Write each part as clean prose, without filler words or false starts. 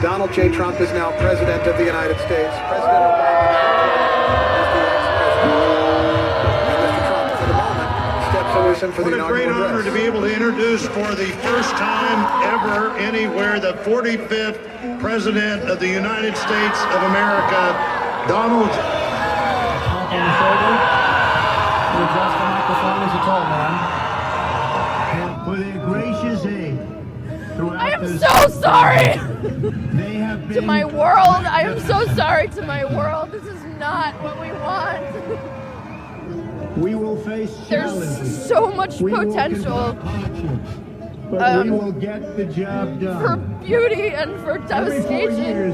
Donald J. Trump is now President of the United States. President Obama is the ex-president. And Mr. Trump, for the moment, steps to listen for the inaugural address. What a great honor to be able to introduce for the first time ever anywhere the 45th President of the United States of America, Donald. Tap on the shoulder. To adjust the microphone as you told, man. For their gracious aid. I am so sorry to my world. I am so sorry to my world. This is not what we want. We will face challenges. There's so much potential but we will get the job done. for beauty and for devastation.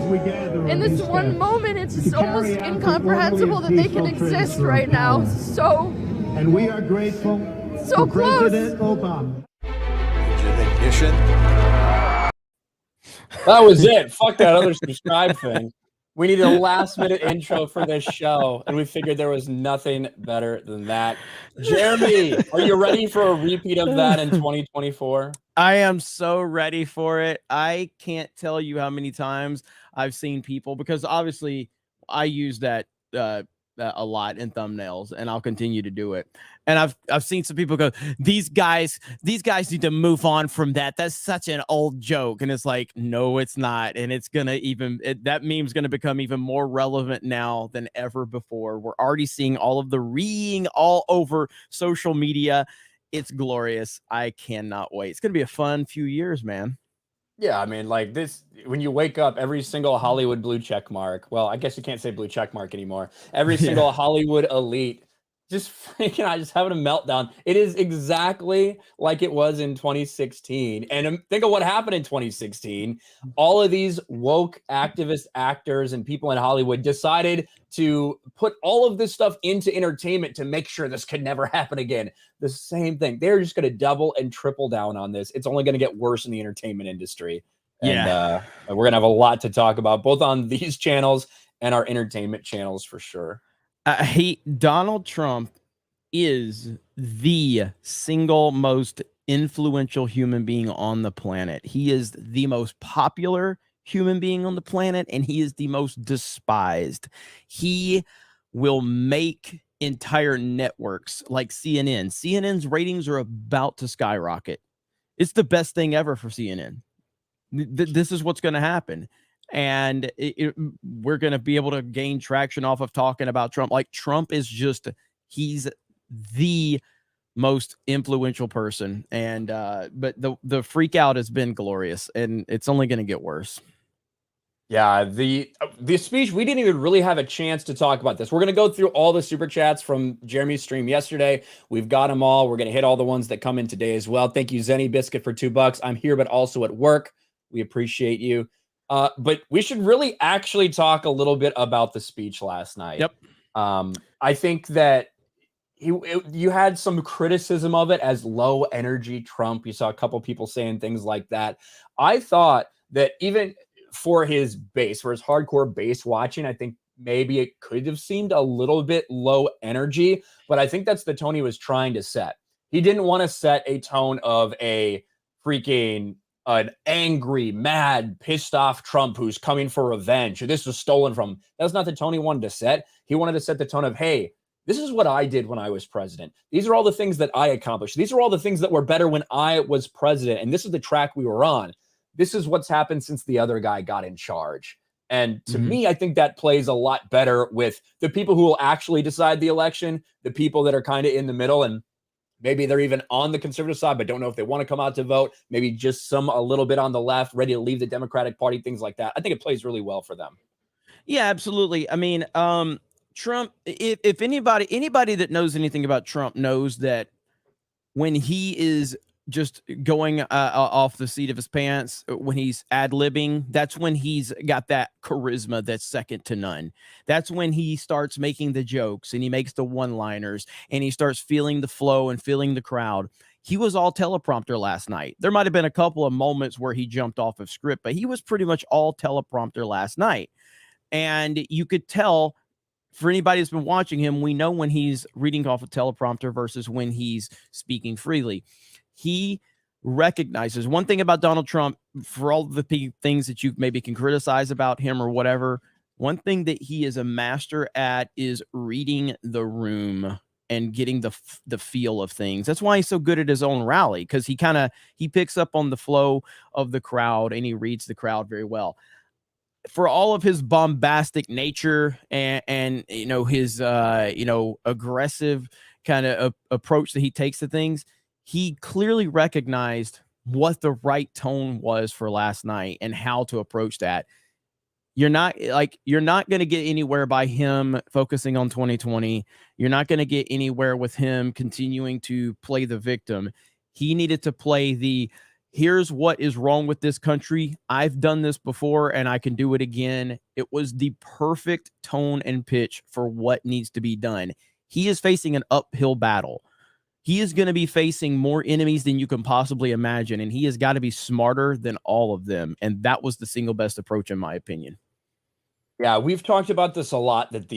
In this one moment, it's just almost incomprehensible that they can exist right now. So, and we are grateful so to close. President Obama. That was it. Fuck that other subscribe thing. We needed a last-minute intro for this show, and we figured there was nothing better than that. Jeremy, are you ready for a repeat of that in 2024? I am so ready for it. I can't tell you how many times I've seen people, because obviously I use that a lot in thumbnails, and I'll continue to do it. And I've seen some people go, these guys need to move on from that. That's such an old joke. And it's like, no, it's not. And it's gonna that meme's gonna become even more relevant now than ever before. We're already seeing all of the reeing all over social media. It's glorious. I cannot wait. It's gonna be a fun few years, man. Yeah, I mean, like this, when you wake up, every single Hollywood blue check mark, well, I guess you can't say blue check mark anymore. Every single Hollywood elite just freaking out, just having a meltdown. It is exactly like it was in 2016. And think of what happened in 2016. All of these woke activist actors and people in Hollywood decided to put all of this stuff into entertainment to make sure this could never happen again. The same thing. They're just going to double and triple down on this. It's only going to get worse in the entertainment industry. And we're going to have a lot to talk about, both on these channels and our entertainment channels for sure. Donald Trump is the single most influential human being on the planet. He is the most popular human being on the planet, and he is the most despised. He will make entire networks like CNN. CNN's ratings are about to skyrocket. It's the best thing ever for CNN. This is what's going to happen. And we're going to be able to gain traction off of talking about Trump. Like, Trump is just, he's the most influential person. And but the freak out has been glorious, and it's only going to get worse. Yeah, the speech, we didn't even really have a chance to talk about this. We're going to go through all the super chats from Jeremy's stream yesterday. We've got them all. We're going to hit all the ones that come in today as well. Thank you, Zenny Biscuit, for $2. I'm here, but also at work. We appreciate you. But we should really actually talk a little bit about the speech last night. Yep. I think that you had some criticism of it as low energy Trump. You saw a couple people saying things like that. I thought that even for his base, for his hardcore base watching, I think maybe it could have seemed a little bit low energy, but I think that's the tone he was trying to set. He didn't want to set a tone of a freaking an angry, mad, pissed off Trump who's coming for revenge, or this was stolen from him. That's not the tone he wanted to set. He wanted to set the tone of, hey, this is what I did when I was president. These are all the things that I accomplished. These are all the things that were better when I was president. And this is the track we were on. This is what's happened since the other guy got in charge. And to me, I think that plays a lot better with the people who will actually decide the election, the people that are kind of in the middle, and maybe they're even on the conservative side, but don't know if they want to come out to vote. Maybe just a little bit on the left, ready to leave the Democratic Party, things like that. I think it plays really well for them. Yeah, absolutely. I mean, Trump, if anybody that knows anything about Trump knows that when he is just going off the seat of his pants, when he's ad-libbing, that's when he's got that charisma that's second to none. That's when he starts making the jokes and he makes the one-liners and he starts feeling the flow and feeling the crowd. He was all teleprompter last night. There might have been a couple of moments where he jumped off of script, but he was pretty much all teleprompter last night. And you could tell, for anybody that's been watching him, we know when he's reading off a teleprompter versus when he's speaking freely. He recognizes one thing about Donald Trump, for all the things that you maybe can criticize about him or whatever. One thing that he is a master at is reading the room and getting the feel of things. That's why he's so good at his own rally, because he picks up on the flow of the crowd and he reads the crowd very well. For all of his bombastic nature and his aggressive kind of approach that he takes to things, he clearly recognized what the right tone was for last night and how to approach that. You're not going to get anywhere by him focusing on 2020. You're not going to get anywhere with him continuing to play the victim. He needed to play here's what is wrong with this country. I've done this before and I can do it again. It was the perfect tone and pitch for what needs to be done. He is facing an uphill battle. He is going to be facing more enemies than you can possibly imagine, and he has got to be smarter than all of them. And that was the single best approach, in my opinion. Yeah, we've talked about this a lot, that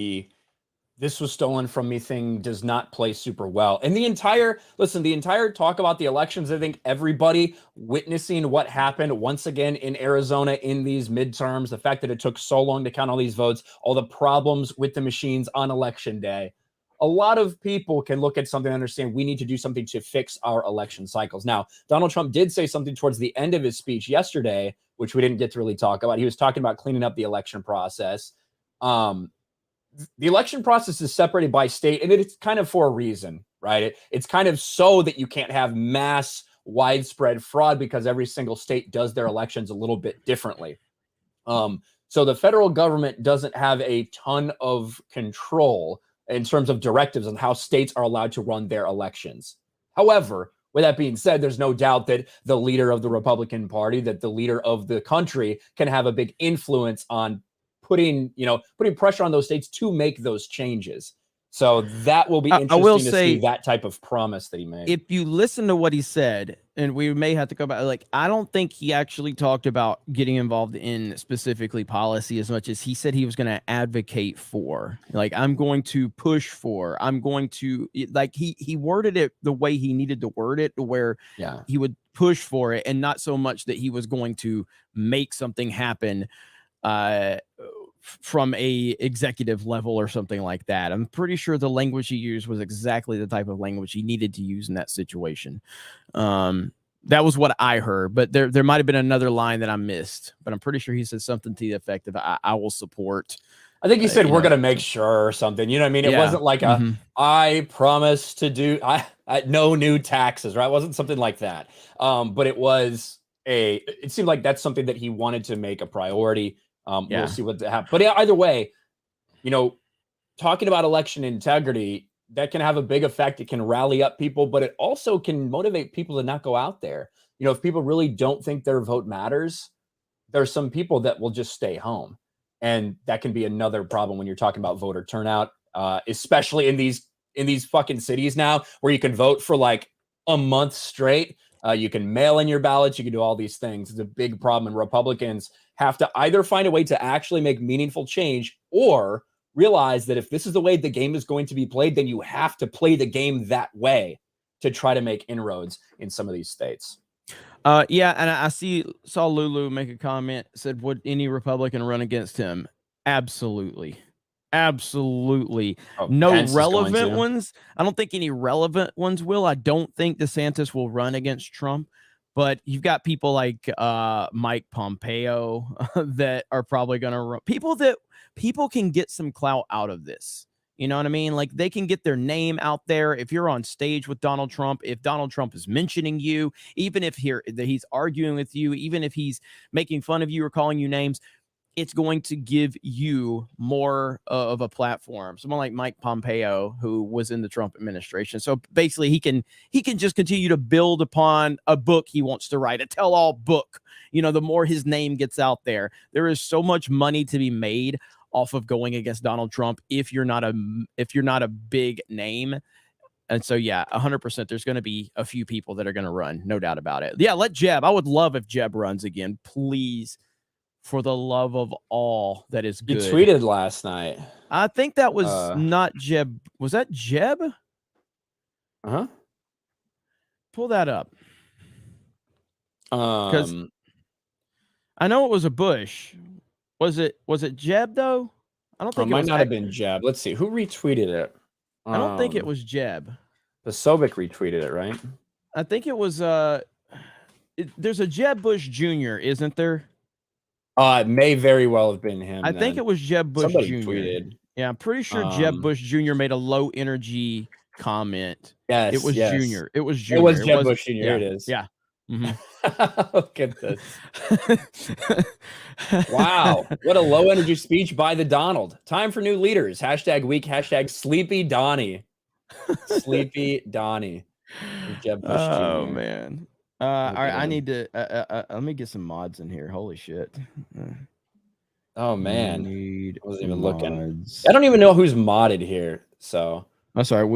this was stolen from me thing does not play super well. And the entire talk about the elections, I think everybody witnessing what happened once again in Arizona in these midterms, the fact that it took so long to count all these votes, all the problems with the machines on election day. A lot of people can look at something and understand we need to do something to fix our election cycles. Now, Donald Trump did say something towards the end of his speech yesterday, which we didn't get to really talk about. He was talking about cleaning up the election process. The election process is separated by state, and it's kind of for a reason, right? It's kind of so that you can't have mass widespread fraud, because every single state does their elections a little bit differently. So the federal government doesn't have a ton of control in terms of directives on how states are allowed to run their elections. However, with that being said, there's no doubt that the leader of the Republican Party, that the leader of the country, can have a big influence on putting pressure on those states to make those changes. So that will be interesting to see that type of promise that he made. If you listen to what he said, and we may have to go back, I don't think he actually talked about getting involved in specifically policy as much as he said he was going to advocate for. I'm going to push for. I'm going to he worded it the way he needed to word it, to where he would push for it, and not so much that he was going to make something happen from a executive level or something like that. I'm pretty sure the language he used was exactly the type of language he needed to use in that situation. That was what I heard, but there might have been another line that I missed, but I'm pretty sure he said something to the effect of I will support. I think he said we're going to make sure or something. You know what I mean? It wasn't like I promise to do no new taxes, right? It wasn't something like that. But it seemed like that's something that he wanted to make a priority. We'll see what happens. But either way, talking about election integrity, that can have a big effect. It can rally up people, but it also can motivate people to not go out there. If people really don't think their vote matters, there's some people that will just stay home. And that can be another problem when you're talking about voter turnout, especially in these fucking cities now where you can vote for like a month straight. You can mail in your ballots. You can do all these things. It's a big problem. And Republicans have to either find a way to actually make meaningful change, or realize that if this is the way the game is going to be played, then you have to play the game that way to try to make inroads in some of these states. And I saw Lulu make a comment, said, would any Republican run against him? Absolutely. Absolutely. No Pence relevant ones. I don't think any relevant ones will. I don't think DeSantis will run against Trump, but you've got people like Mike Pompeo that are probably going to run. People can get some clout out of this. You know what I mean? Like, they can get their name out there. If you're on stage with Donald Trump, if Donald Trump is mentioning you, even if he's arguing with you, even if he's making fun of you or calling you names, it's going to give you more of a platform. Someone like Mike Pompeo, who was in the Trump administration. So basically he can just continue to build upon a book he wants to write, a tell-all book. The more his name gets out there, there is so much money to be made off of going against Donald Trump if you're not a big name. And so, 100%, there's going to be a few people that are going to run, no doubt about it. Yeah, let Jeb. I would love if Jeb runs again, please. For the love of all that is good. You tweeted last night. I think that was not Jeb. Was that Jeb? Uh-huh. Pull that up. Because I know it was a Bush. Was it Jeb though? I don't think It might not have been Jeb. Let's see who retweeted it. I don't think it was Jeb. The Sobek retweeted it, right? I think it was there's a Jeb Bush Jr., isn't there? It may very well have been him. I think it was Jeb Bush Somebody Jr. tweeted. Yeah, I'm pretty sure Jeb Bush Jr. made a low energy comment. Yes, it was Jr. It was Jr. It was Jeb Bush Jr. Yeah, Here it is. Yeah. Look at this. Wow. What a low energy speech by the Donald. Time for new leaders. #week. #Sleepy Donnie. Sleepy Donnie. Jeb Bush Jr. Oh man. All right, I need to let me get some mods in here. Holy shit. Oh man. I wasn't even looking. I don't even know who's modded here. So I'm sorry.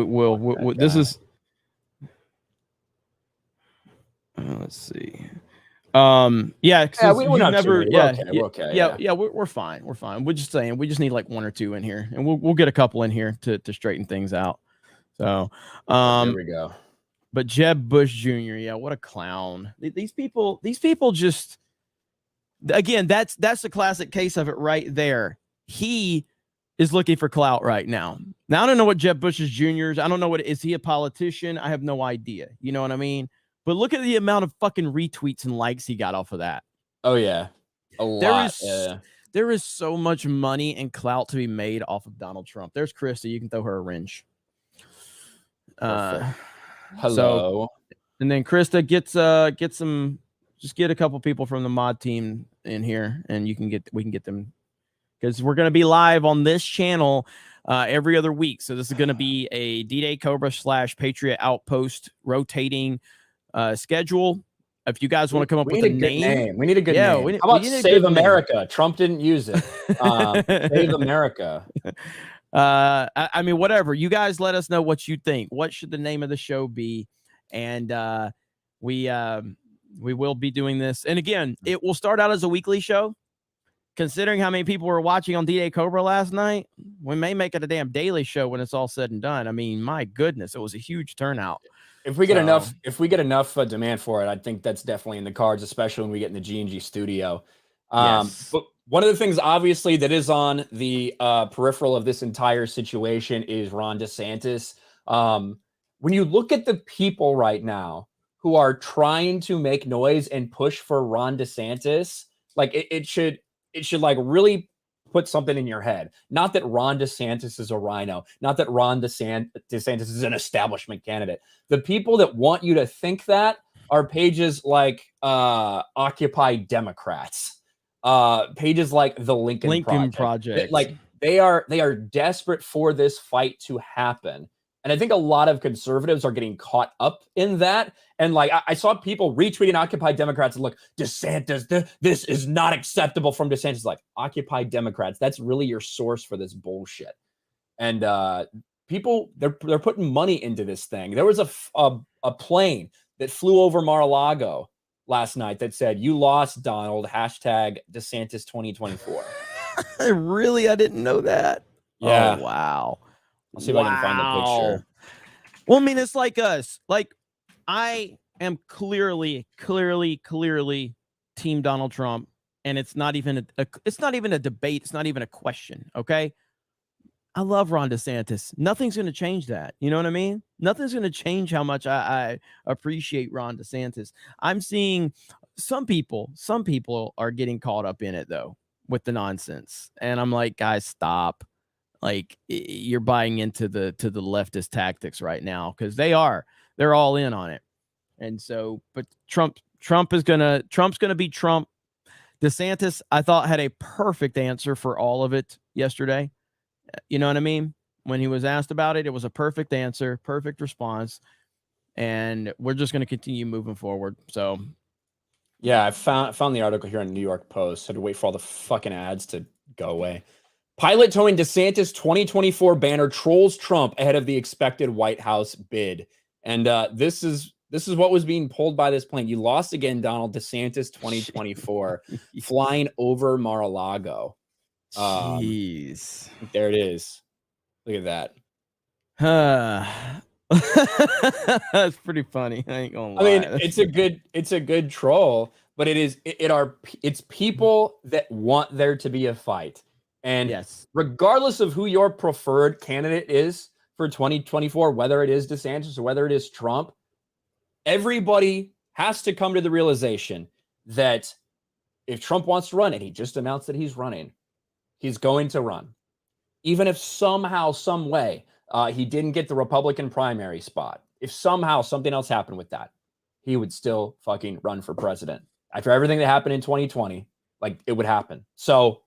This is let's see. Yeah, we're not never. too Yeah, we're okay. Yeah, we're fine. We're fine. We're just saying we just need like 1 or 2 in here, and we'll get a couple in here to straighten things out. So, here we go. But Jeb Bush Jr., yeah, what a clown. These people just, again, that's the classic case of it right there. He is looking for clout right now. Now I don't know what Jeb Bush's Jr.'s. I don't know is he a politician? I have no idea. You know what I mean? But look at the amount of fucking retweets and likes he got off of that. Oh yeah, a lot. There is so much money and clout to be made off of Donald Trump. There's Krista. You can throw her a wrench. Hello. So, and then Krista gets get a couple people from the mod team in here, and we can get them, because we're gonna be live on this channel every other week. So this is gonna be a D-Day Cobra / Patriot Outpost rotating schedule. If you guys want to come up with a name, we need a good name. How about Save America? Name. Trump didn't use it. Save America. I mean, whatever. You guys let us know what you think. What should the name of the show be? And we will be doing this. And again, it will start out as a weekly show. Considering how many people were watching on D-Day Cobra last night, we may make it a damn daily show when it's all said and done. I mean, my goodness, it was a huge turnout. If we get enough demand for it, I think that's definitely in the cards, especially when we get in the G&G studio. Yes. But one of the things, obviously, that is on the peripheral of this entire situation is Ron DeSantis. When you look at the people right now who are trying to make noise and push for Ron DeSantis, like it should like really put something in your head. Not that Ron DeSantis is a rhino, not that Ron DeSantis is an establishment candidate. The people that want you to think that are pages like Occupy Democrats, pages like the Lincoln Project. Like they are desperate for this fight to happen. And I think a lot of conservatives are getting caught up in that. And like I saw people retweeting Occupy Democrats and look, DeSantis, this is not acceptable from DeSantis. Like, Occupy Democrats, that's really your source for this bullshit. And people, they're putting money into this thing. There was a plane that flew over Mar-a-Lago last night that said, "You lost, Donald, #DeSantis 2024. Really? I didn't know that. Yeah. Oh, wow. I'll see if I can find a picture. Well, I mean, it's like us. Like, I am clearly team Donald Trump, and it's not even a debate. It's not even a question. Okay. I love Ron DeSantis. Nothing's going to change that. You know what I mean? Nothing's going to change how much I appreciate Ron DeSantis. I'm seeing some people are getting caught up in it though, with the nonsense. And I'm like, guys, stop. Like, you're buying into the leftist tactics right now, because they're all in on it. And so, but Trump's gonna be Trump. DeSantis, I thought, had a perfect answer for all of it yesterday. You know what I mean? When he was asked about it, it was a perfect answer, perfect response. And we're just going to continue moving forward. So, yeah, I found the article here on New York Post. Had to wait for all the fucking ads to go away. Pilot towing DeSantis 2024 banner trolls Trump ahead of the expected White House bid. And this is what was being pulled by this plane. You lost again, Donald. DeSantis 2024 flying over Mar-a-Lago. Jeez. There it is. Look at that. That's pretty funny. I ain't gonna lie. I mean, it's a good troll, but it's people that want there to be a fight. And yes, regardless of who your preferred candidate is for 2024, whether it is DeSantis or whether it is Trump, everybody has to come to the realization that if Trump wants to run, and he just announced that he's running, he's going to run. Even if somehow, some way, he didn't get the Republican primary spot, if somehow something else happened with that, he would still fucking run for president. After everything that happened in 2020, like, it would happen. So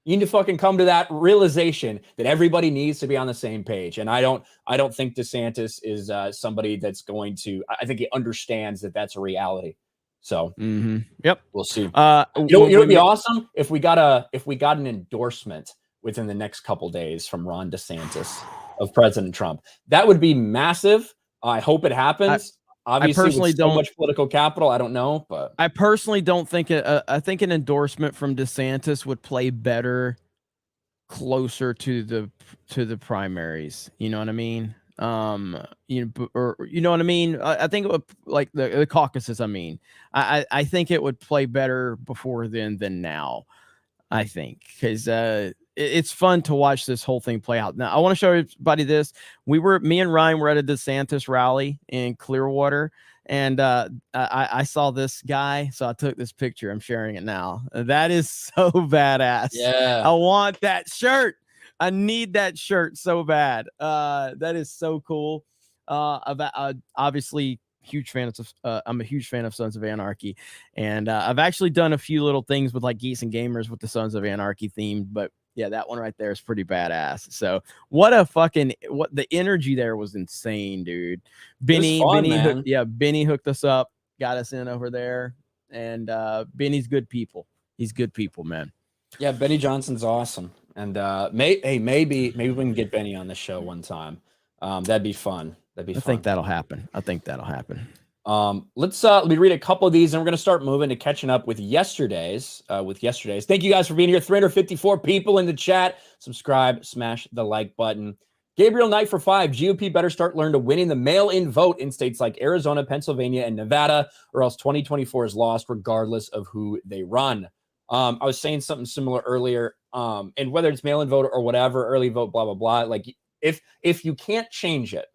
you need to fucking come to that realization that everybody needs to be on the same page. And I don't think DeSantis is somebody that's going to. I think he understands that that's a reality. So yep, we'll see. You know it'd be awesome if we got an endorsement within the next couple days from Ron DeSantis of President Trump. That would be massive. I hope it happens. Obviously, I personally with so much political capital, I don't know, but I personally don't think I think an endorsement from DeSantis would play better closer to the primaries. You know what I mean? You know what I mean? I think it would, like the caucuses. I mean, I think it would play better before then than now. I think because it's fun to watch this whole thing play out. Now, I want to show everybody this. Me and Ryan were at a DeSantis rally in Clearwater, and I saw this guy, so I took this picture. I'm sharing it now. That is so badass. Yeah, I want that shirt. I need that shirt so bad. That is so cool. Obviously, huge fan of I'm a huge fan of Sons of Anarchy, and I've actually done a few little things with like Geeks and Gamers with the Sons of Anarchy theme, but yeah, that one right there is pretty badass. So what the energy there was insane, dude. Benny hooked us up, got us in over there, and Benny's good people. He's good people, man. Yeah, Benny Johnson's awesome, and maybe we can get Benny on the show one time. That'd be fun. I think that'll happen. Let me read a couple of these, and we're going to start moving to catching up with yesterday's. Thank you guys for being here. 354 people in the chat. Subscribe, smash the like button. Gabriel Knight for 5. GOP better start learning to winning the mail-in vote in states like Arizona, Pennsylvania, and Nevada, or else 2024 is lost regardless of who they run. I was saying something similar earlier, and whether it's mail-in vote or whatever, early vote, blah, blah, blah. Like, if you can't change it,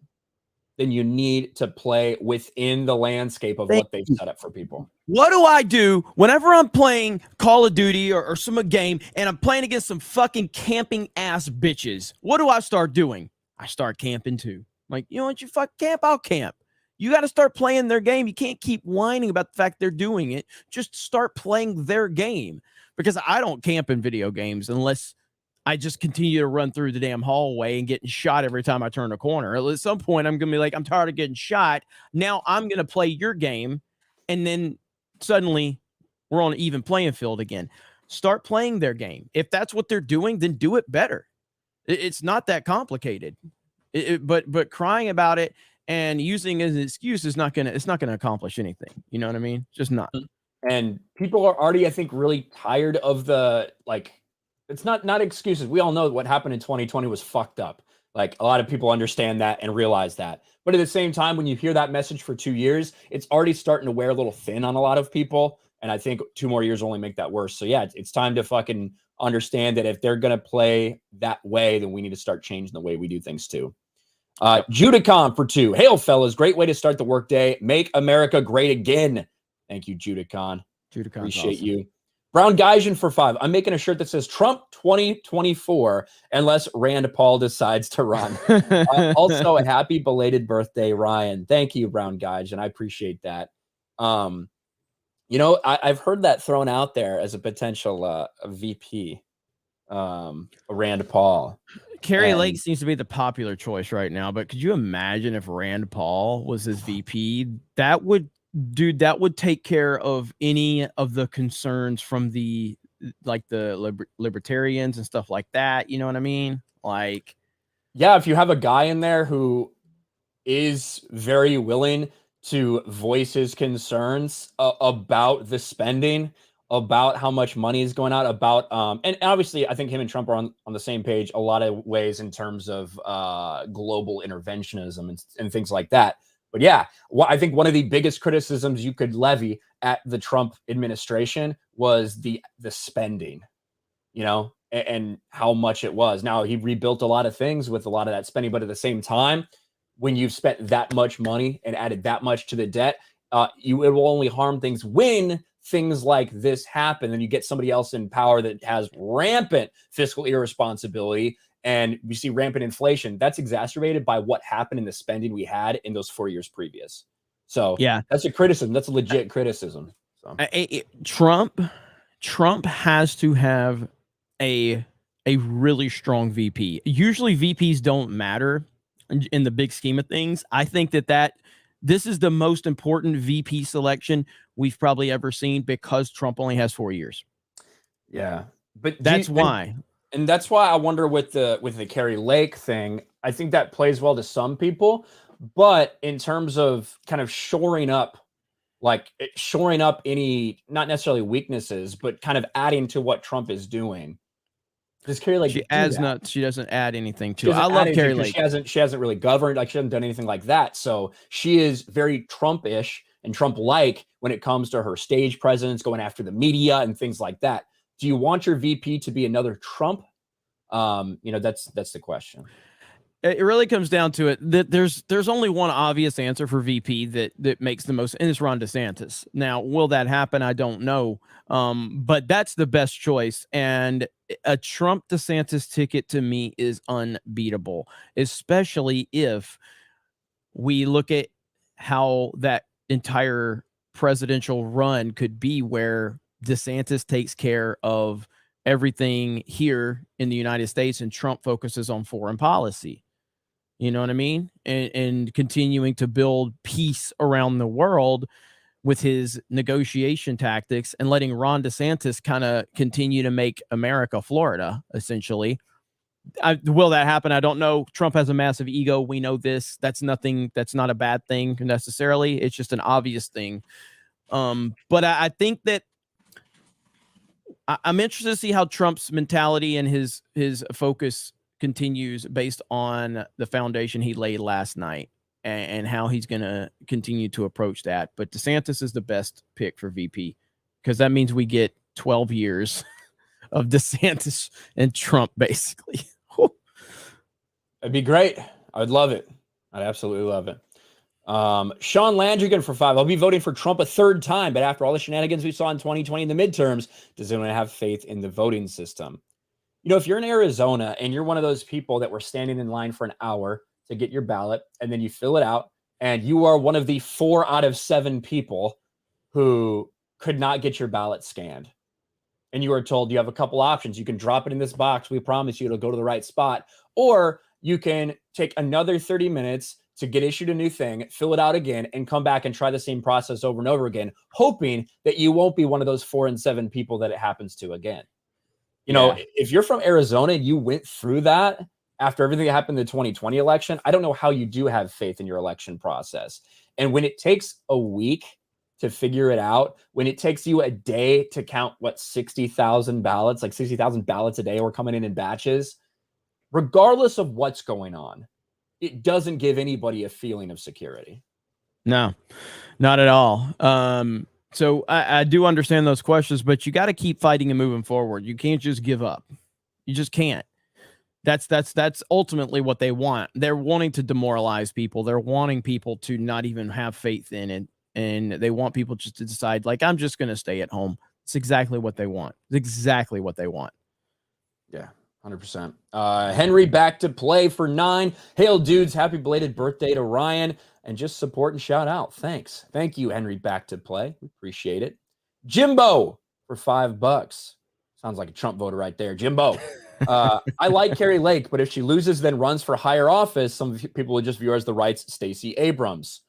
then you need to play within the landscape of what they've set up for people. What do I do whenever I'm playing Call of Duty or some game and I'm playing against some fucking camping ass bitches? What do I start doing? I start camping too. Like, you know what? You fuck camp, I'll camp. You got to start playing their game. You can't keep whining about the fact they're doing it. Just start playing their game, because I don't camp in video games unless I just continue to run through the damn hallway and getting shot every time I turn a corner. At some point, I'm going to be like, I'm tired of getting shot. Now I'm going to play your game. And then suddenly we're on an even playing field again. Start playing their game. If that's what they're doing, then do it better. It's not that complicated. But crying about it and using it as an excuse is not going to accomplish anything. You know what I mean? Just not. And people are already, I think, really tired of the, like, it's not excuses. We all know what happened in 2020 was fucked up. Like, a lot of people understand that and realize that. But at the same time, when you hear that message for 2 years, it's already starting to wear a little thin on a lot of people. And I think 2 more years only make that worse. So yeah, it's time to fucking understand that if they're going to play that way, then we need to start changing the way we do things too. Judicon for 2. Hail, fellas. Great way to start the workday. Make America great again. Thank you, Judicon. Appreciate awesome. you. Brown Geisian for 5. I'm making a shirt that says Trump 2024 unless Rand Paul decides to run. Also, a happy belated birthday, Ryan. Thank you, Brown Geisian. I appreciate that. You know, I've heard that thrown out there as a potential VP, Rand Paul. Carrie Lake seems to be the popular choice right now, but could you imagine if Rand Paul was his VP? That would take care of any of the concerns from the libertarians and stuff like that. You know what I mean? Like, yeah, if you have a guy in there who is very willing to voice his concerns about the spending, about how much money is going out, about and obviously I think him and Trump are on the same page a lot of ways in terms of global interventionism and things like that. But yeah, I think one of the biggest criticisms you could levy at the Trump administration was the spending, you know, and how much it was. Now, he rebuilt a lot of things with a lot of that spending, but at the same time, when you've spent that much money and added that much to the debt, it will only harm things when things like this happen. And you get somebody else in power that has rampant fiscal irresponsibility, and we see rampant inflation. That's exacerbated by what happened in the spending we had in those 4 years previous. So Yeah, that's a criticism. That's a legit criticism. So. Trump has to have a really strong VP. Usually VPs don't matter in the big scheme of things. I think that this is the most important VP selection we've probably ever seen because Trump only has 4 years. Yeah, but that's why. And that's why I wonder with the Carrie Lake thing, I think that plays well to some people, but in terms of kind of shoring up any, not necessarily weaknesses, but kind of adding to what Trump is doing. Does Carrie Lake she doesn't add anything to it. I love Carrie Lake. She hasn't really governed, like she hasn't done anything like that. So she is very Trump-ish and Trump-like when it comes to her stage presence, going after the media and things like that. Do you want your VP to be another Trump? That's the question. It really comes down to it that there's only one obvious answer for VP that makes the most, and it's Ron DeSantis. Now, will that happen? I don't know. But that's the best choice. And a Trump DeSantis ticket to me is unbeatable, especially if we look at how that entire presidential run could be, where DeSantis takes care of everything here in the United States and Trump focuses on foreign policy. You know what I mean? And continuing to build peace around the world with his negotiation tactics and letting Ron DeSantis kind of continue to make America Florida, essentially. Will that happen? I don't know. Trump has a massive ego. We know this. That's not a bad thing necessarily. It's just an obvious thing. But I think that I'm interested to see how Trump's mentality and his focus continues based on the foundation he laid last night and how he's going to continue to approach that. But DeSantis is the best pick for VP because that means we get 12 years of DeSantis and Trump, basically. It'd be great. I would love it. I'd absolutely love it. Sean Landrigan for 5. I'll be voting for Trump a third time, but after all the shenanigans we saw in 2020 in the midterms, does anyone have faith in the voting system? You know, if you're in Arizona and you're one of those people that were standing in line for an hour to get your ballot, and then you fill it out, and you are one of the 4 out of 7 people who could not get your ballot scanned, and you are told you have a couple options. You can drop it in this box. We promise you it'll go to the right spot. Or you can take another 30 minutes to get issued a new thing, fill it out again, and come back and try the same process over and over again, hoping that you won't be one of those 4 and 7 people that it happens to again. You know, if you're from Arizona and you went through that after everything that happened in the 2020 election, I don't know how you do have faith in your election process. And when it takes a week to figure it out, when it takes you a day to count, 60,000 ballots, like 60,000 ballots a day were coming in batches, regardless of what's going on, it doesn't give anybody a feeling of security. No, not at all. So I do understand those questions, but you got to keep fighting and moving forward. You can't just give up. You just can't. That's ultimately what they want. They're wanting to demoralize people. They're wanting people to not even have faith in it. And they want people just to decide, like, I'm just going to stay at home. It's exactly what they want. It's exactly what they want. Yeah, 100%. Henry back to play for 9. Hail, dudes. Happy belated birthday to Ryan. And just support and shout out. Thanks. Thank you, Henry back to play. We appreciate it. Jimbo for $5. Sounds like a Trump voter right there. Jimbo. I like Carrie Lake, but if she loses, then runs for higher office, some people would just view her as the right's Stacey Abrams.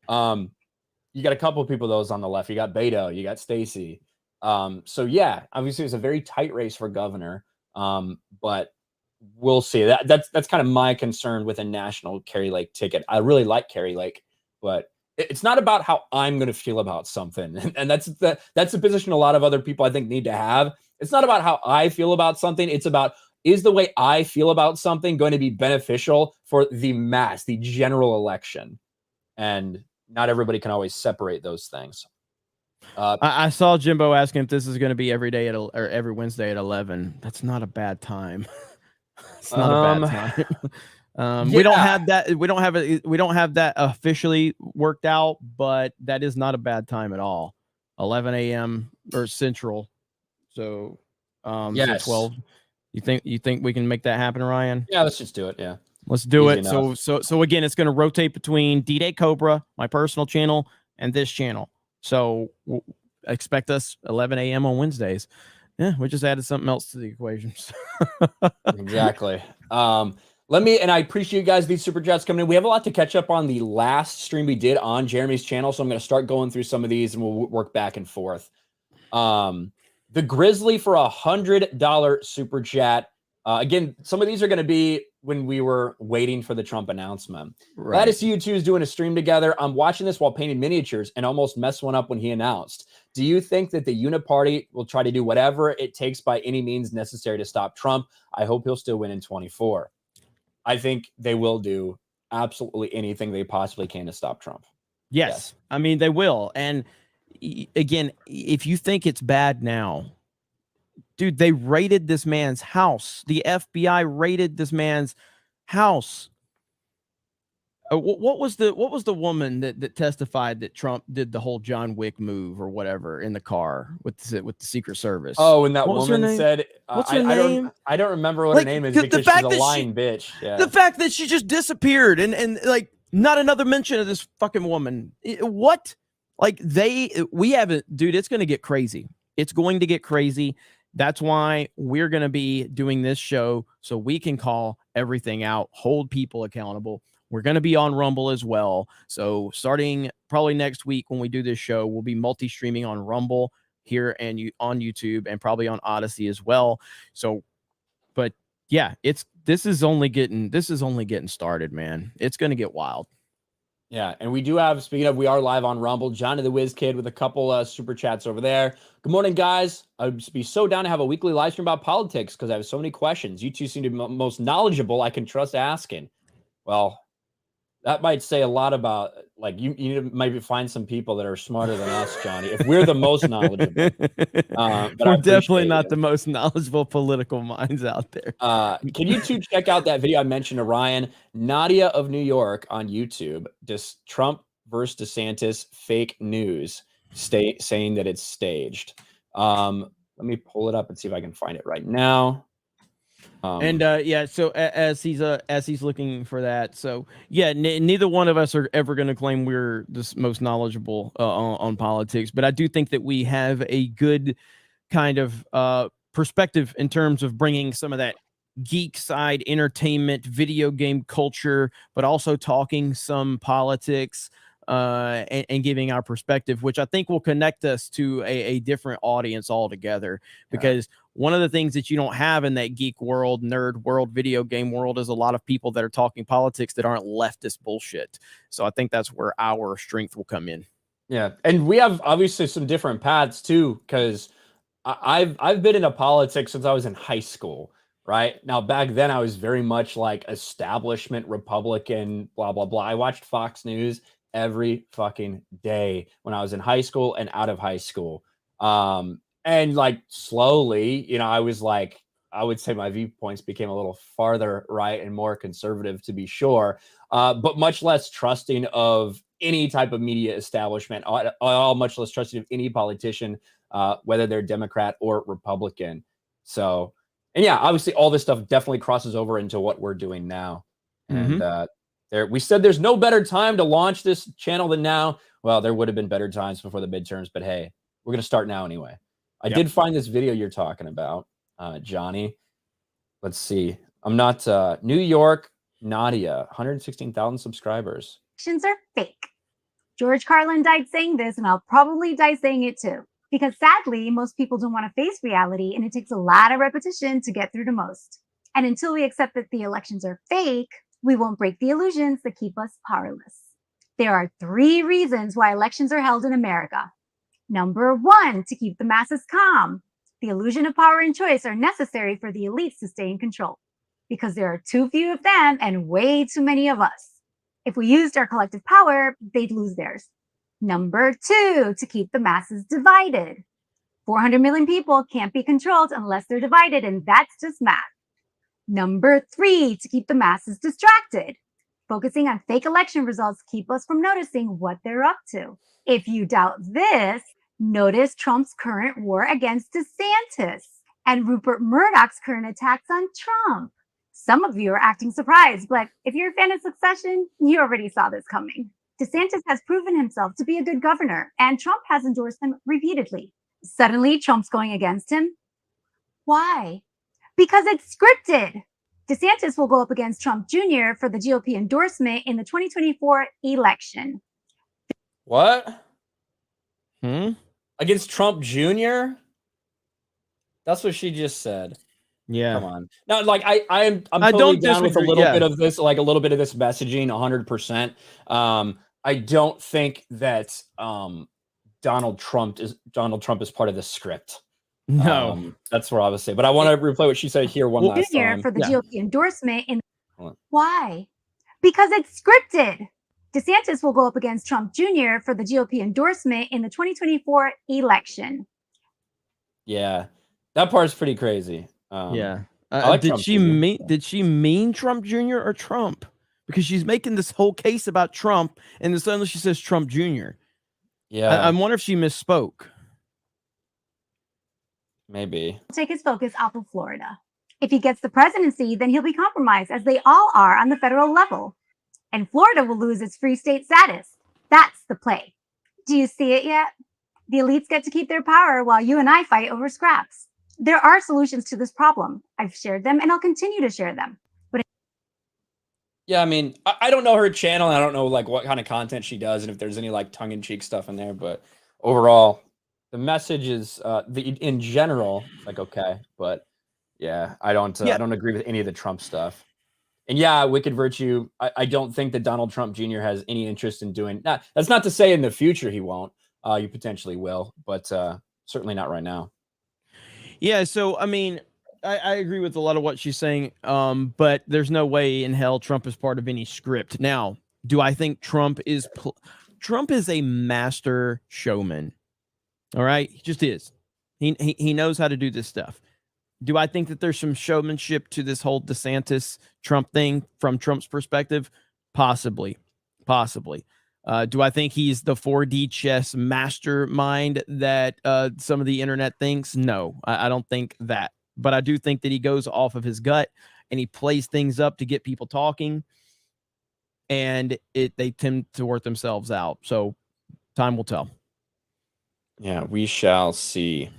You got a couple of people, those on the left. You got Beto, you got Stacey. So yeah, obviously it's a very tight race for governor. But we'll see. That's kind of my concern with a national Carrie Lake ticket. I really like Carrie Lake, but It's not about how I'm going to feel about something. And that's the position a lot of other people I think need to have. It's not about how I feel about something. It's about, is the way I feel about something going to be beneficial for the mass, the general election? And not everybody can always separate those things. I saw Jimbo asking if this is going to be every day or every Wednesday at 11. That's not a bad time. It's not a bad time. We don't have that. We don't have that officially worked out, but that is not a bad time at all. 11 a.m. or Central. So, yes. So 12. You think we can make that happen, Ryan? Yeah, let's just do it. Yeah, let's do Easy it. enough. So again, it's going to rotate between D-Day Cobra, my personal channel, and this channel. So expect us 11 a.m. on Wednesdays. Yeah, we just added something else to the equations. Exactly. And I appreciate you guys, these super chats coming in. We have a lot to catch up on the last stream we did on Jeremy's channel, so I'm going to start going through some of these and we'll work back and forth. The Grizzly for $100 super chat. Again, some of these are going to be when we were waiting for the Trump announcement. Right. Glad to see you two is doing a stream together. I'm watching this while painting miniatures and almost messed one up when he announced. Do you think that the Uniparty will try to do whatever it takes by any means necessary to stop Trump? I hope he'll still win in 24. I think they will do absolutely anything they possibly can to stop Trump. Yes. I mean, they will. And again, if you think it's bad now, dude, they raided this man's house. The FBI raided this man's house. What was the woman that testified that Trump did the whole John Wick move or whatever in the car with the Secret Service? Oh, and that woman said, "What's her name?" I don't remember what her name is because she's a lying bitch. Yeah. The fact that she just disappeared and like not another mention of this fucking woman. What? Like we haven't, dude. It's gonna get crazy. It's going to get crazy. That's why we're going to be doing this show so we can call everything out, hold people accountable. We're going to be on Rumble as well. So starting probably next week when we do this show, we'll be multi-streaming on Rumble here and on YouTube and probably on Odyssey as well. So, but yeah, this is only getting started, man. It's going to get wild. Yeah, and we do have, speaking of, we are live on Rumble. Johnny the Whiz Kid with a couple super chats over there. Good morning, guys. I'd be so down to have a weekly live stream about politics because I have so many questions. You two seem to be most knowledgeable I can trust asking. Well, that might say a lot about, like, you need to maybe find some people that are smarter than us, Johnny, if we're the most knowledgeable. But we're definitely not the most knowledgeable political minds out there. Can you two check out that video I mentioned to Ryan? Nadia of New York on YouTube. Does Trump versus DeSantis fake news saying that it's staged? Let me pull it up and see if I can find it right now. Yeah, so as he's looking for that, so yeah, neither one of us are ever going to claim we're the most knowledgeable on politics, but I do think that we have a good kind of perspective in terms of bringing some of that geek side, entertainment, video game culture, but also talking some politics and giving our perspective, which I think will connect us to a different audience altogether. Because one of the things that you don't have in that geek world, nerd world, video game world is a lot of people that are talking politics that aren't leftist bullshit. So I think that's where our strength will come in. Yeah, and we have obviously some different paths too, because I've been into politics since I was in high school. Right now, back then I was very much like establishment Republican, blah blah blah. I watched Fox News every fucking day when I was in high school and out of high school. And like slowly, I was like, I would say my viewpoints became a little farther right and more conservative, to be sure, but much less trusting of any type of media establishment, all much less trusting of any politician, whether they're Democrat or Republican. So, and yeah, obviously all this stuff definitely crosses over into what we're doing now. And we said there's no better time to launch this channel than now. Well, there would have been better times before the midterms, but hey, we're going to start now anyway. I did find this video you're talking about, Johnny. Let's see. I'm not New York, Nadia, 116,000 subscribers. Elections are fake. George Carlin died saying this, and I'll probably die saying it too. Because sadly, most people don't want to face reality, and it takes a lot of repetition to get through to most. And until we accept that the elections are fake, we won't break the illusions that keep us powerless. There are 3 reasons why elections are held in America. Number 1, to keep the masses calm. The illusion of power and choice are necessary for the elites to stay in control, because there are too few of them and way too many of us. If we used our collective power, they'd lose theirs. Number 2, to keep the masses divided. 400 million people can't be controlled unless they're divided, and that's just math. Number 3, to keep the masses distracted. Focusing on fake election results keep us from noticing what they're up to. If you doubt this, notice Trump's current war against DeSantis and Rupert Murdoch's current attacks on Trump. Some of you are acting surprised, but if you're a fan of Succession, you already saw this coming. DeSantis has proven himself to be a good governor, and Trump has endorsed him repeatedly. Suddenly, Trump's going against him. Why? Because it's scripted. DeSantis will go up against Trump Jr. for the GOP endorsement in the 2024 election. What? Hmm? Against Trump Jr.? That's what she just said. Yeah. Come on. No, like I'm totally don't down with a disagree, little yeah. bit of this, like a little bit of this messaging, 100%. I don't think that Donald Trump is part of the script. No. That's what I would say. But I want to replay what she said here one last time. For the Yeah. GOP endorsement in Hold on. Why? Because it's scripted. DeSantis will go up against Trump Jr. for the GOP endorsement in the 2024 election. Yeah. That part's pretty crazy. Yeah. I like did Trump she Jr. mean Trump Jr. or Trump? Because she's making this whole case about Trump, and then suddenly she says Trump Jr. Yeah. I wonder if she misspoke. Maybe. Take his focus off of Florida. If he gets the presidency, then he'll be compromised, as they all are on the federal level. And Florida will lose its free state status. That's the play. Do you see it yet? The elites get to keep their power while you and I fight over scraps. There are solutions to this problem. I've shared them and I'll continue to share them. But Yeah, I mean, I don't know her channel. And I don't know like what kind of content she does and if there's any like tongue-in-cheek stuff in there. But overall, the message is in general, like okay, but yeah, I don't agree with any of the Trump stuff. And yeah, Wicked Virtue, I don't think that Donald Trump Jr. has any interest in doing that. That's not to say in the future he won't. You potentially will, but certainly not right now. Yeah, so I mean, I agree with a lot of what she's saying, but there's no way in hell Trump is part of any script. Now, do I think Trump is a master showman? All right, he just is. He knows how to do this stuff. Do I think that there's some showmanship to this whole DeSantis Trump thing from Trump's perspective? Possibly. Do I think he's the 4D chess mastermind that some of the internet thinks? No, I don't think that. But I do think that he goes off of his gut and he plays things up to get people talking, and they tend to work themselves out. So time will tell. Yeah, we shall see.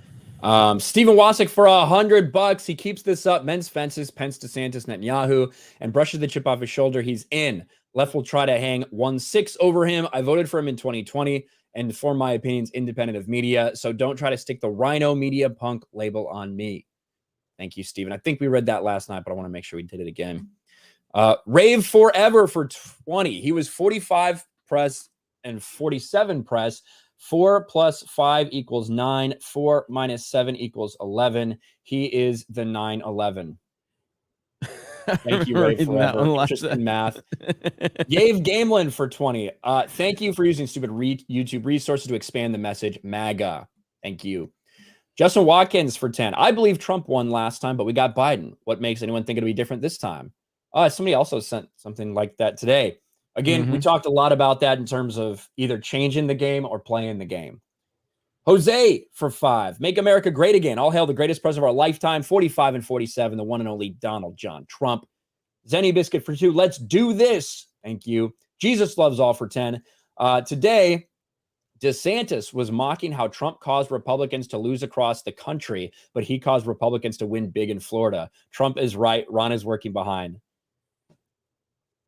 Stephen Wasik for $100. He keeps this up. Men's fences, Pence, DeSantis, Netanyahu, and brushes the chip off his shoulder. He's in. Left will try to hang 1-6 over him. I voted for him in 2020, and for my opinions, independent of media. So don't try to stick the Rhino Media Punk label on me. Thank you, Stephen. I think we read that last night, but I want to make sure we did it again. Rave Forever for 20. He was 45 press and 47 press. 4 + 5 = 9. 4 - 7 = 11. He is the 9/11. Thank you, Ray, forever. Interesting math. Dave Gamelin for 20. Thank you for using stupid YouTube resources to expand the message. MAGA. Thank you. Justin Watkins for 10. I believe Trump won last time, but we got Biden. What makes anyone think it'll be different this time? Somebody also sent something like that today. Again, we talked a lot about that in terms of either changing the game or playing the game. Jose for 5. Make America great again. All hail the greatest president of our lifetime. 45 and 47. The one and only Donald John Trump. Zenny Biscuit for 2. Let's do this. Thank you. Jesus Loves All for 10. Today, DeSantis was mocking how Trump caused Republicans to lose across the country, but he caused Republicans to win big in Florida. Trump is right. Ron is working behind.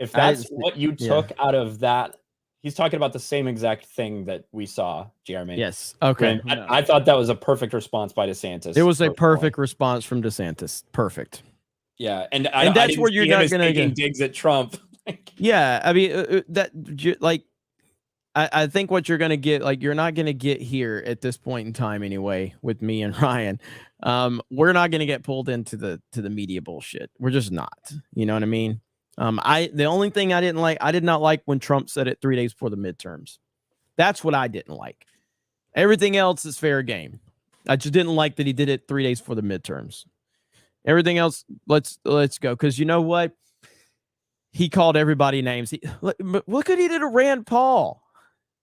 If that's what you took out of that, he's talking about the same exact thing that we saw, Jeremy. Yes. Okay. I thought that was a perfect response by DeSantis. It was a perfect response from DeSantis. Perfect. Yeah, and that's where you're not going to digs at Trump. Yeah, I mean I think what you're gonna get, like, you're not gonna get here at this point in time anyway with me and Ryan. We're not gonna get pulled into the media bullshit. We're just not. You know what I mean? The only thing I did not like when Trump said it 3 days before the midterms. That's what I didn't like. Everything else is fair game. I just didn't like that he did it 3 days before the midterms. Everything else, let's go. Because you know what? He called everybody names. Look what he did to Rand Paul.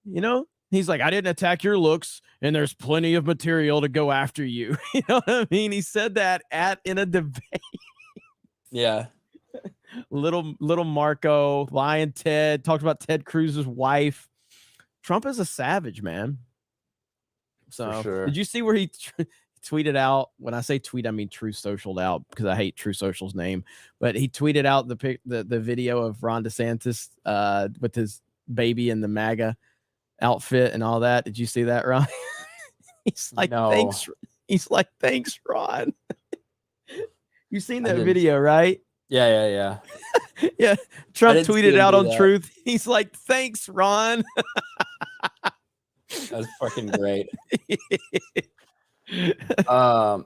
You know, he's like, I didn't attack your looks, and there's plenty of material to go after you. You know what I mean? He said that in a debate. Yeah. Little Marco, Lion Ted, talked about Ted Cruz's wife. Trump is a savage, man. So sure. Did you see where he tweeted out? When I say tweet, I mean True Socialed out, because I hate True Social's name. But he tweeted out the video of Ron DeSantis with his baby in the MAGA outfit and all that. Did you see that, Ron? He's like, no. Thanks. He's like, thanks, Ron. You seen that video, right? Yeah. Yeah. Trump tweeted out on that. Truth. He's like, thanks, Ron. That's fucking great. All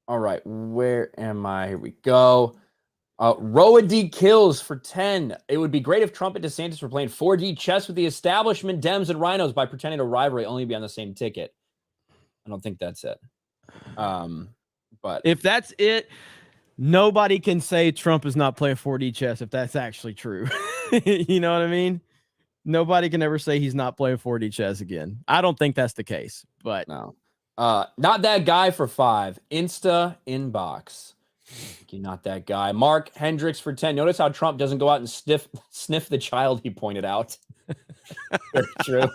right, where am I? Here we go. Roa D kills for 10. It would be great if Trump and DeSantis were playing 4D chess with the establishment, Dems, and Rhinos by pretending a rivalry only be on the same ticket. I don't think that's it. But if that's it, nobody can say Trump is not playing 4D chess if that's actually true. You know what I mean? Nobody can ever say he's not playing 4D chess again. I don't think that's the case, but no. Not that guy for 5. Insta inbox. Not that guy. Mark Hendricks for 10. Notice how Trump doesn't go out and sniff the child he pointed out. Very true.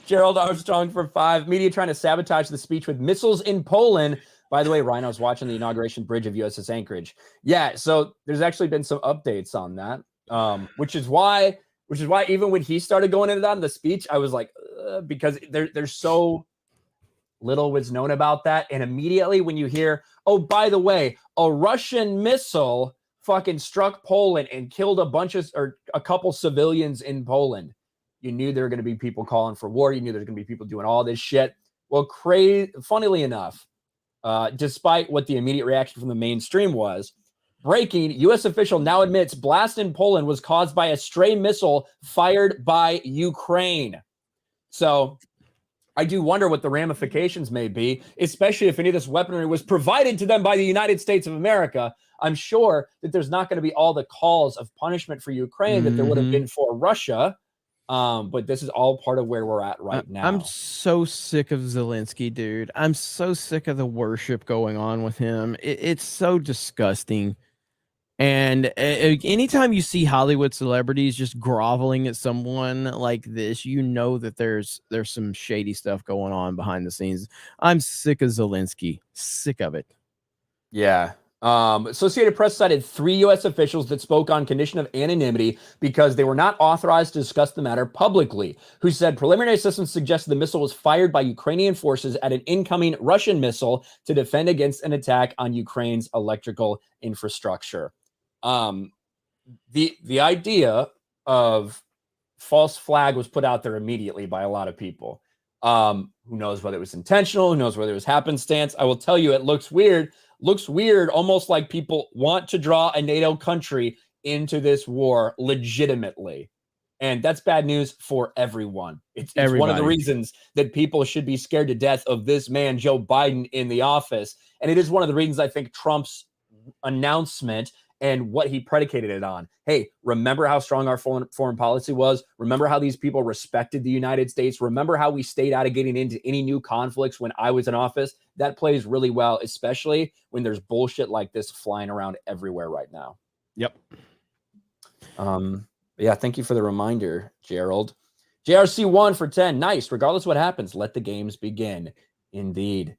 Gerald Armstrong for 5. Media trying to sabotage the speech with missiles in Poland. By the way, Ryan, I was watching the inauguration bridge of USS Anchorage. Yeah, so there's actually been some updates on that, which is why even when he started going into that in the speech, I was like, because there's so little was known about that. And immediately when you hear, oh, by the way, a Russian missile fucking struck Poland and killed a couple civilians in Poland, you knew there were going to be people calling for war. You knew there's going to be people doing all this shit. Well, funnily enough, despite what the immediate reaction from the mainstream was, breaking, U.S. official now admits blast in Poland was caused by a stray missile fired by Ukraine. So I do wonder what the ramifications may be, especially if any of this weaponry was provided to them by the United States of America. I'm sure that there's not going to be all the calls of punishment for Ukraine that there would have been for Russia. But this is all part of where we're at right now. I'm so sick of Zelensky, dude. I'm so sick of the worship going on with him. It's so disgusting. And anytime you see Hollywood celebrities just groveling at someone like this, you know that there's some shady stuff going on behind the scenes. I'm sick of Zelensky. Sick of it. Yeah. Associated Press cited 3 U.S. officials that spoke on condition of anonymity because they were not authorized to discuss the matter publicly, who said preliminary assessments suggested the missile was fired by Ukrainian forces at an incoming Russian missile to defend against an attack on Ukraine's electrical infrastructure. The idea of false flag was put out there immediately by a lot of people. Who knows whether it was intentional? Who knows whether it was happenstance? I will tell you, it looks weird. Looks weird, almost like people want to draw a NATO country into this war legitimately. And that's bad news for everyone. It's one of the reasons that people should be scared to death of this man, Joe Biden, in the office. And it is one of the reasons I think Trump's announcement and what he predicated it on. Hey, remember how strong our foreign policy was? Remember how these people respected the United States? Remember how we stayed out of getting into any new conflicts when I was in office? That plays really well, especially when there's bullshit like this flying around everywhere right now. Yep. Yeah, thank you for the reminder, Gerald. JRC1 for 10. Nice. Regardless of what happens, let the games begin. Indeed.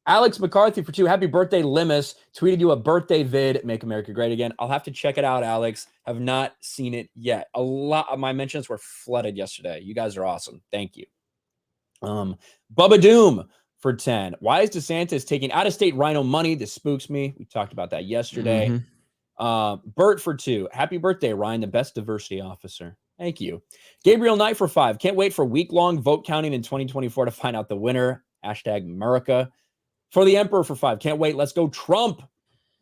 Alex McCarthy for 2. Happy birthday, Limus. Tweeted you a birthday vid. Make America Great Again. I'll have to check it out, Alex. Have not seen it yet. A lot of my mentions were flooded yesterday. You guys are awesome. Thank you. Bubba Doom for 10. Why is DeSantis taking out-of-state rhino money? This spooks me. We talked about that yesterday. Bert for 2. Happy birthday, Ryan, the best diversity officer. Thank you. Gabriel Knight for 5. Can't wait for week-long vote counting in 2024 to find out the winner. Hashtag America. For the Emperor for 5. Can't wait. Let's go Trump.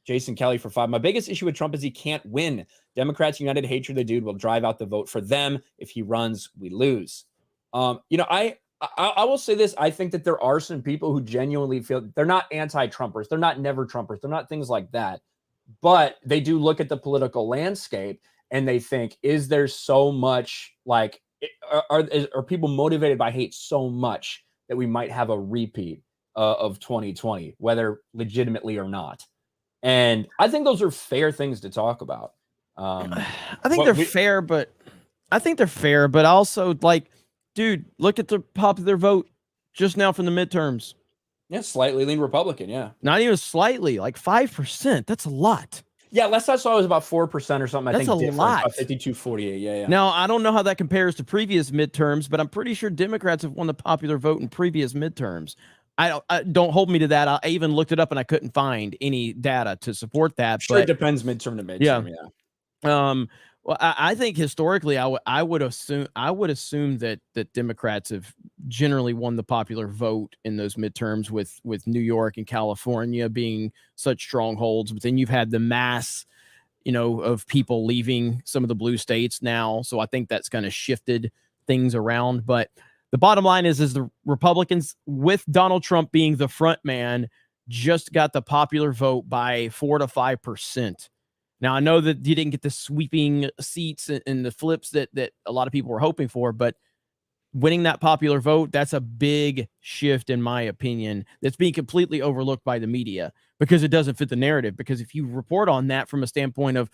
Jason Kelly for 5. My biggest issue with Trump is he can't win. Democrats' united hatred of the dude will drive out the vote for them. If he runs, we lose. I will say this. I think that there are some people who genuinely feel they're not anti-Trumpers. They're not never Trumpers. They're not things like that. But they do look at the political landscape and they think, is there so much like, are people motivated by hate so much that we might have a repeat of 2020, whether legitimately or not? And I think those are fair things to talk about. I think they're fair, but also like, dude, look at the popular vote just now from the midterms. Yeah, slightly lean Republican. Yeah, not even slightly, like 5%. That's a lot. Yeah, last I saw it was about 4% or something. That's I think a lot. 52-48. Yeah. Now I don't know how that compares to previous midterms, but I'm pretty sure Democrats have won the popular vote in previous midterms. I don't hold me to that. I even looked it up and I couldn't find any data to support that. Sure, it depends midterm to midterm. Yeah. Well, I think historically, I would assume that Democrats have generally won the popular vote in those midterms, with New York and California being such strongholds. But then you've had the mass, of people leaving some of the blue states now. So I think that's kind of shifted things around. But the bottom line is the Republicans, with Donald Trump being the front man, just got the popular vote by 4 to 5%. Now, I know that you didn't get the sweeping seats and the flips that a lot of people were hoping for, but winning that popular vote, that's a big shift, in my opinion, that's being completely overlooked by the media because it doesn't fit the narrative. Because if you report on that from a standpoint of,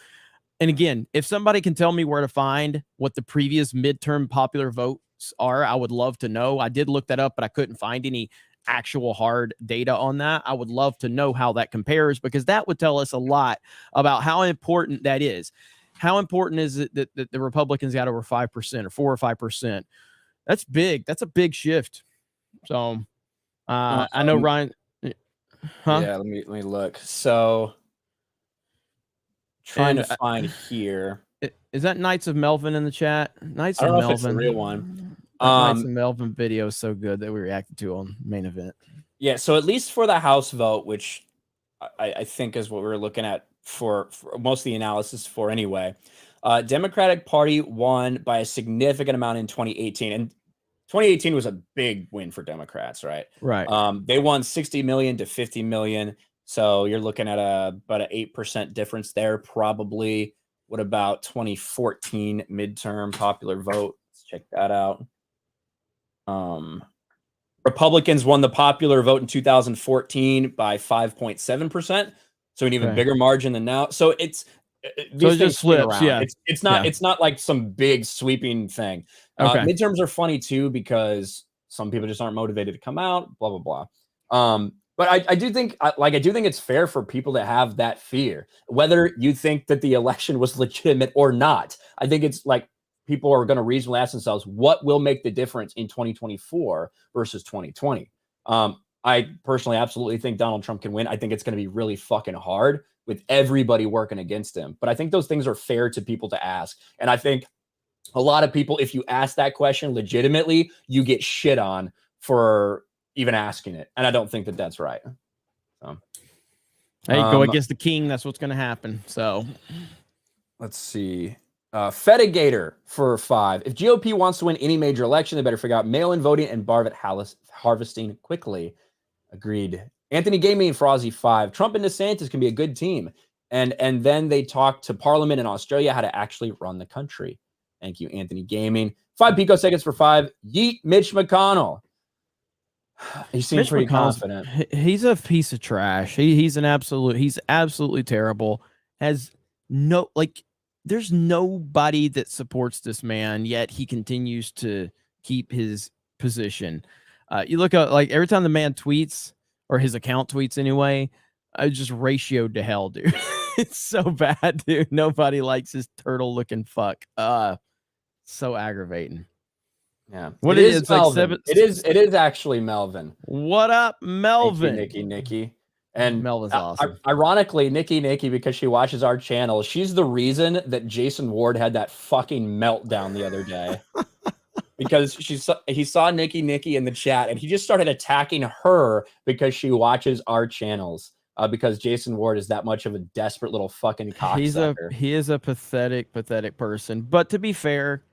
and again, if somebody can tell me where to find what the previous midterm popular votes are, I would love to know. I did look that up, but I couldn't find any actual hard data on that. I would love to know how that compares, because that would tell us a lot about how important that is. How important is it that the Republicans got over 5% or 4 or 5%? That's big. That's a big shift. So I know Ryan. Huh? Yeah, let me look. So trying to find here. Is that Knights of Melvin in the chat? Knights I don't of know Melvin. if it's the real one. Knights of Melvin video is so good that we reacted to on main event. Yeah, so at least for the House vote, which I think is what we were looking at for most of the analysis for anyway, Democratic Party won by a significant amount in 2018. And 2018 was a big win for Democrats, right? Right. They won 60 million to 50 million. So you're looking at about an 8% difference there, probably. What about 2014 midterm popular vote? Let's check that out. Republicans won the popular vote in 2014 by 5.7%. So an even bigger margin than now. So it's these things just flips. around. Yeah. It's not like some big sweeping thing. Midterms are funny too, because some people just aren't motivated to come out, blah, blah, blah. But I do think it's fair for people to have that fear, whether you think that the election was legitimate or not. I think it's like people are going to reasonably ask themselves, what will make the difference in 2024 versus 2020? I personally absolutely think Donald Trump can win. I think it's going to be really fucking hard with everybody working against him. But I think those things are fair to people to ask. And I think a lot of people, if you ask that question legitimately, you get shit on for even asking it. And I don't think that that's right. So, hey, go against the king. That's what's going to happen. So let's see. Fedigator for 5. If GOP wants to win any major election, they better figure out mail-in voting and ballot harvesting quickly. Agreed. Anthony Gaming for Aussie 5. Trump and DeSantis can be a good team. And then they talk to Parliament in Australia how to actually run the country. Thank you, Anthony Gaming. 5 picoseconds for 5. Yeet Mitch McConnell. He seems pretty confident. He's a piece of trash. He's absolutely terrible. Has no, like, there's nobody that supports this man, yet he continues to keep his position. You look at, like, every time the man tweets, or his account tweets anyway, I just ratioed to hell, dude. It's so bad, dude. Nobody likes his turtle looking fuck. So aggravating. Yeah. What it is like Melvin. It is actually Melvin. What up, Melvin? Nikki. And Mel was awesome. Ironically, Nikki, because she watches our channel, she's the reason that Jason Ward had that fucking meltdown the other day. Because he saw Nikki in the chat, and he just started attacking her because she watches our channels. Because Jason Ward is that much of a desperate little fucking cocksucker. He is a pathetic person. But to be fair,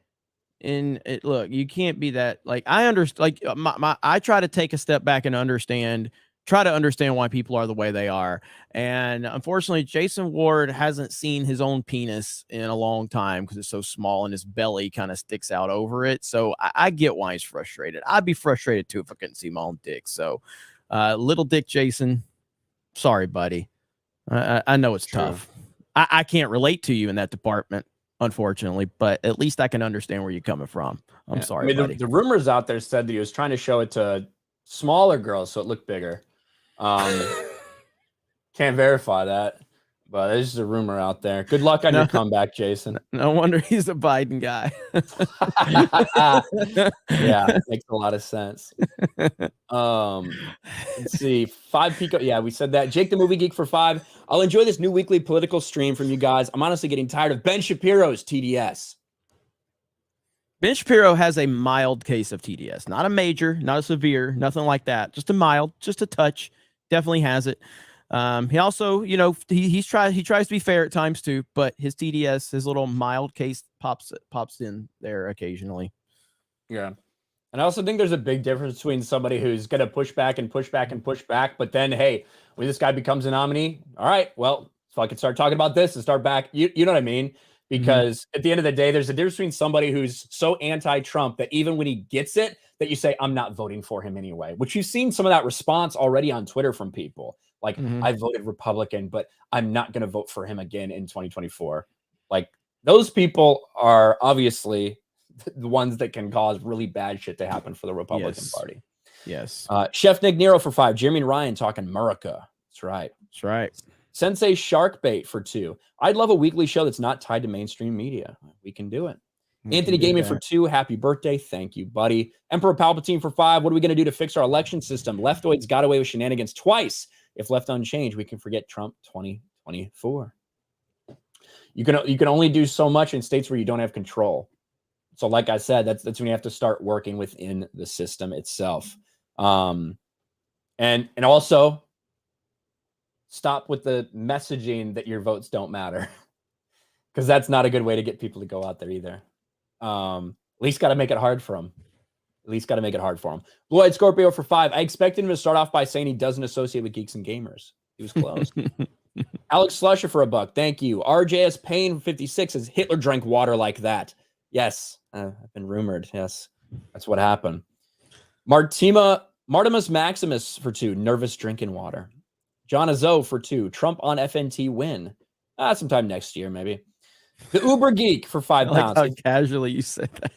look, you can't be that, like, I understand, like I try to take a step back and try to understand why people are the way they are. And unfortunately, Jason Ward hasn't seen his own penis in a long time because it's so small and his belly kind of sticks out over it. So I get why he's frustrated. I'd be frustrated too if I couldn't see my own dick. So little dick Jason, sorry, buddy. I know it's tough. I can't relate to you in that department, unfortunately, but at least I can understand where you're coming from. I'm sorry, buddy. The rumors out there said that he was trying to show it to smaller girls so it looked bigger. Can't verify that, but there's just a rumor out there. Good luck on your comeback, Jason. No wonder he's a Biden guy. Yeah, makes a lot of sense. Let's see. 5 Pico. Yeah, we said that. Jake the Movie Geek for 5. I'll enjoy this new weekly political stream from you guys. I'm honestly getting tired of Ben Shapiro's TDS. Ben Shapiro has a mild case of TDS, not a major, not a severe, nothing like that. Just a mild, just a touch. Definitely has it. He also, he tries to be fair at times too, but his TDS, his little mild case pops in there occasionally. Yeah. And I also think there's a big difference between somebody who's going to push back, but then, hey, when this guy becomes a nominee, all right, well, so I can start talking about this and start back. You know what I mean? Because at the end of the day, there's a difference between somebody who's so anti-Trump that even when he gets it, that you say, I'm not voting for him anyway, which you've seen some of that response already on Twitter from people. Like, I voted Republican, but I'm not going to vote for him again in 2024. Like, those people are obviously the ones that can cause really bad shit to happen for the Republican Party. Yes. Chef Nick Nero for 5. Jeremy and Ryan talking America. That's right. That's right. Sensei Sharkbait for 2. I'd love a weekly show that's not tied to mainstream media. We can do it. Anthony Gaming for 2. Happy birthday. Thank you, buddy. Emperor Palpatine for 5. What are we going to do to fix our election system? Leftoids got away with shenanigans twice. If left unchanged, we can forget Trump 2024. You can only do so much in states where you don't have control. So like I said, that's when you have to start working within the system itself. And also stop with the messaging that your votes don't matter, because that's not a good way to get people to go out there either. At least got to make it hard for them. Blue-Eyed Scorpio for 5. I expected him to start off by saying he doesn't associate with Geeks and Gamers. He was close. Alex Slusher for $1. Thank you. RJS Payne 56 says Hitler drank water like that. Yes, I've been rumored. Yes, that's what happened. Martimus Maximus for 2. Nervous drinking water. John Azo for 2. Trump on FNT win. Sometime next year, maybe. The Uber Geek for £5. Like how casually you said that.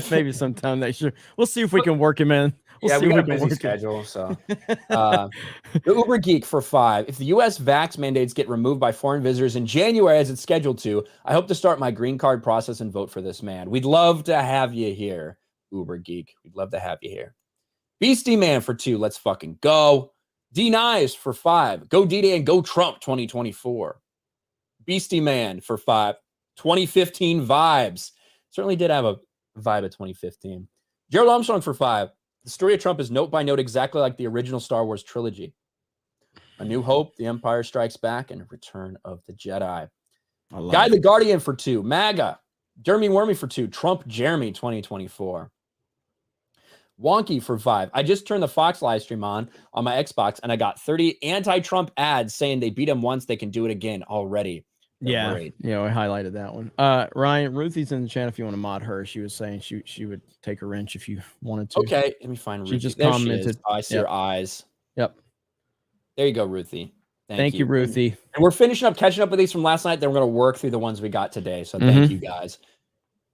Maybe sometime next year. We'll see if we can work him in. We got a busy schedule. So, the Uber Geek for 5. If the U.S. vax mandates get removed by foreign visitors in January as it's scheduled to, I hope to start my green card process and vote for this man. We'd love to have you here, Uber Geek. We'd love to have you here. Beastie Man for 2. Let's fucking go. D-Nice for 5. Go D-Day and go Trump 2024. Beastie Man for 5. 2015 vibes. Certainly did have a vibe of 2015. Gerald Armstrong for 5. The story of Trump is note by note exactly like the original Star Wars trilogy. A New Hope, The Empire Strikes Back, and Return of the Jedi. Guy the Guardian for 2. MAGA. Jeremy Wormy for 2. Trump Jeremy 2024. Wonky for 5. I just turned the Fox live stream on my Xbox, and I got 30 anti-Trump ads saying they beat him once, they can do it again already. Yeah, we highlighted that one. Ryan, Ruthie's in the chat if you want to mod her. She was saying she would take a wrench if you wanted to. Okay, let me find Ruthie. She just commented. I see her eyes. Yep. There you go, Ruthie. Thank you, Ruthie. And we're catching up with these from last night. Then we're going to work through the ones we got today. So thank you guys.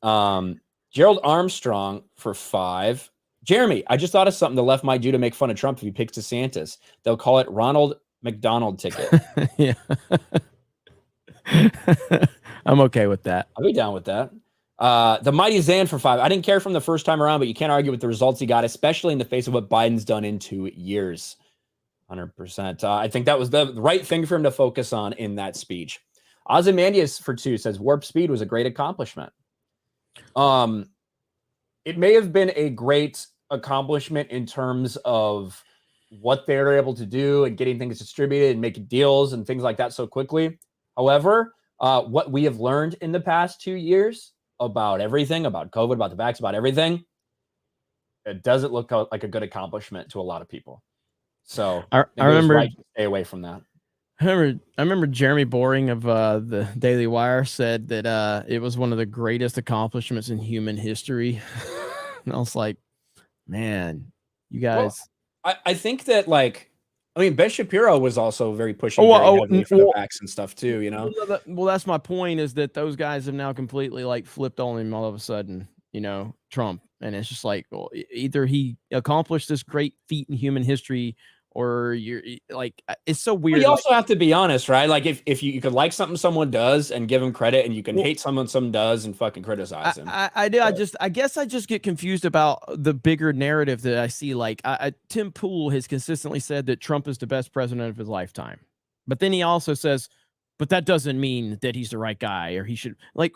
Gerald Armstrong for 5. Jeremy, I just thought of something the left might do to make fun of Trump if he picks DeSantis. They'll call it Ronald McDonald ticket. Yeah. I'm okay with that. I'll be down with that. The Mighty Zan for 5. I didn't care from the first time around, but you can't argue with the results he got, especially in the face of what Biden's done in 2 years. 100%. I think that was the right thing for him to focus on in that speech. Ozymandias for 2 says warp speed was a great accomplishment. It may have been a great accomplishment in terms of what they were able to do and getting things distributed and making deals and things like that so quickly. However, what we have learned in the past 2 years about everything, about COVID, about the vax, about everything, it doesn't look like a good accomplishment to a lot of people. So I remember right to stay away from that. I remember Jeremy Boring of the Daily Wire said that it was one of the greatest accomplishments in human history. And I was like, man, you guys. Well, I think that, like, I mean, Ben Shapiro was also very pushing very heavily for the vax and stuff too, you know? Well, that's my point, is that those guys have now completely like flipped on him all of a sudden, you know, Trump. And it's just like, well, either he accomplished this great feat in human history, or you're like, it's so weird. Well, you also have to be honest, right? Like, if you could like something someone does and give him credit, and you can hate someone does and fucking criticize him. I do. I guess I just get confused about the bigger narrative that I see. Like, Tim Pool has consistently said that Trump is the best president of his lifetime, but then he also says, but that doesn't mean that he's the right guy, or he should, like,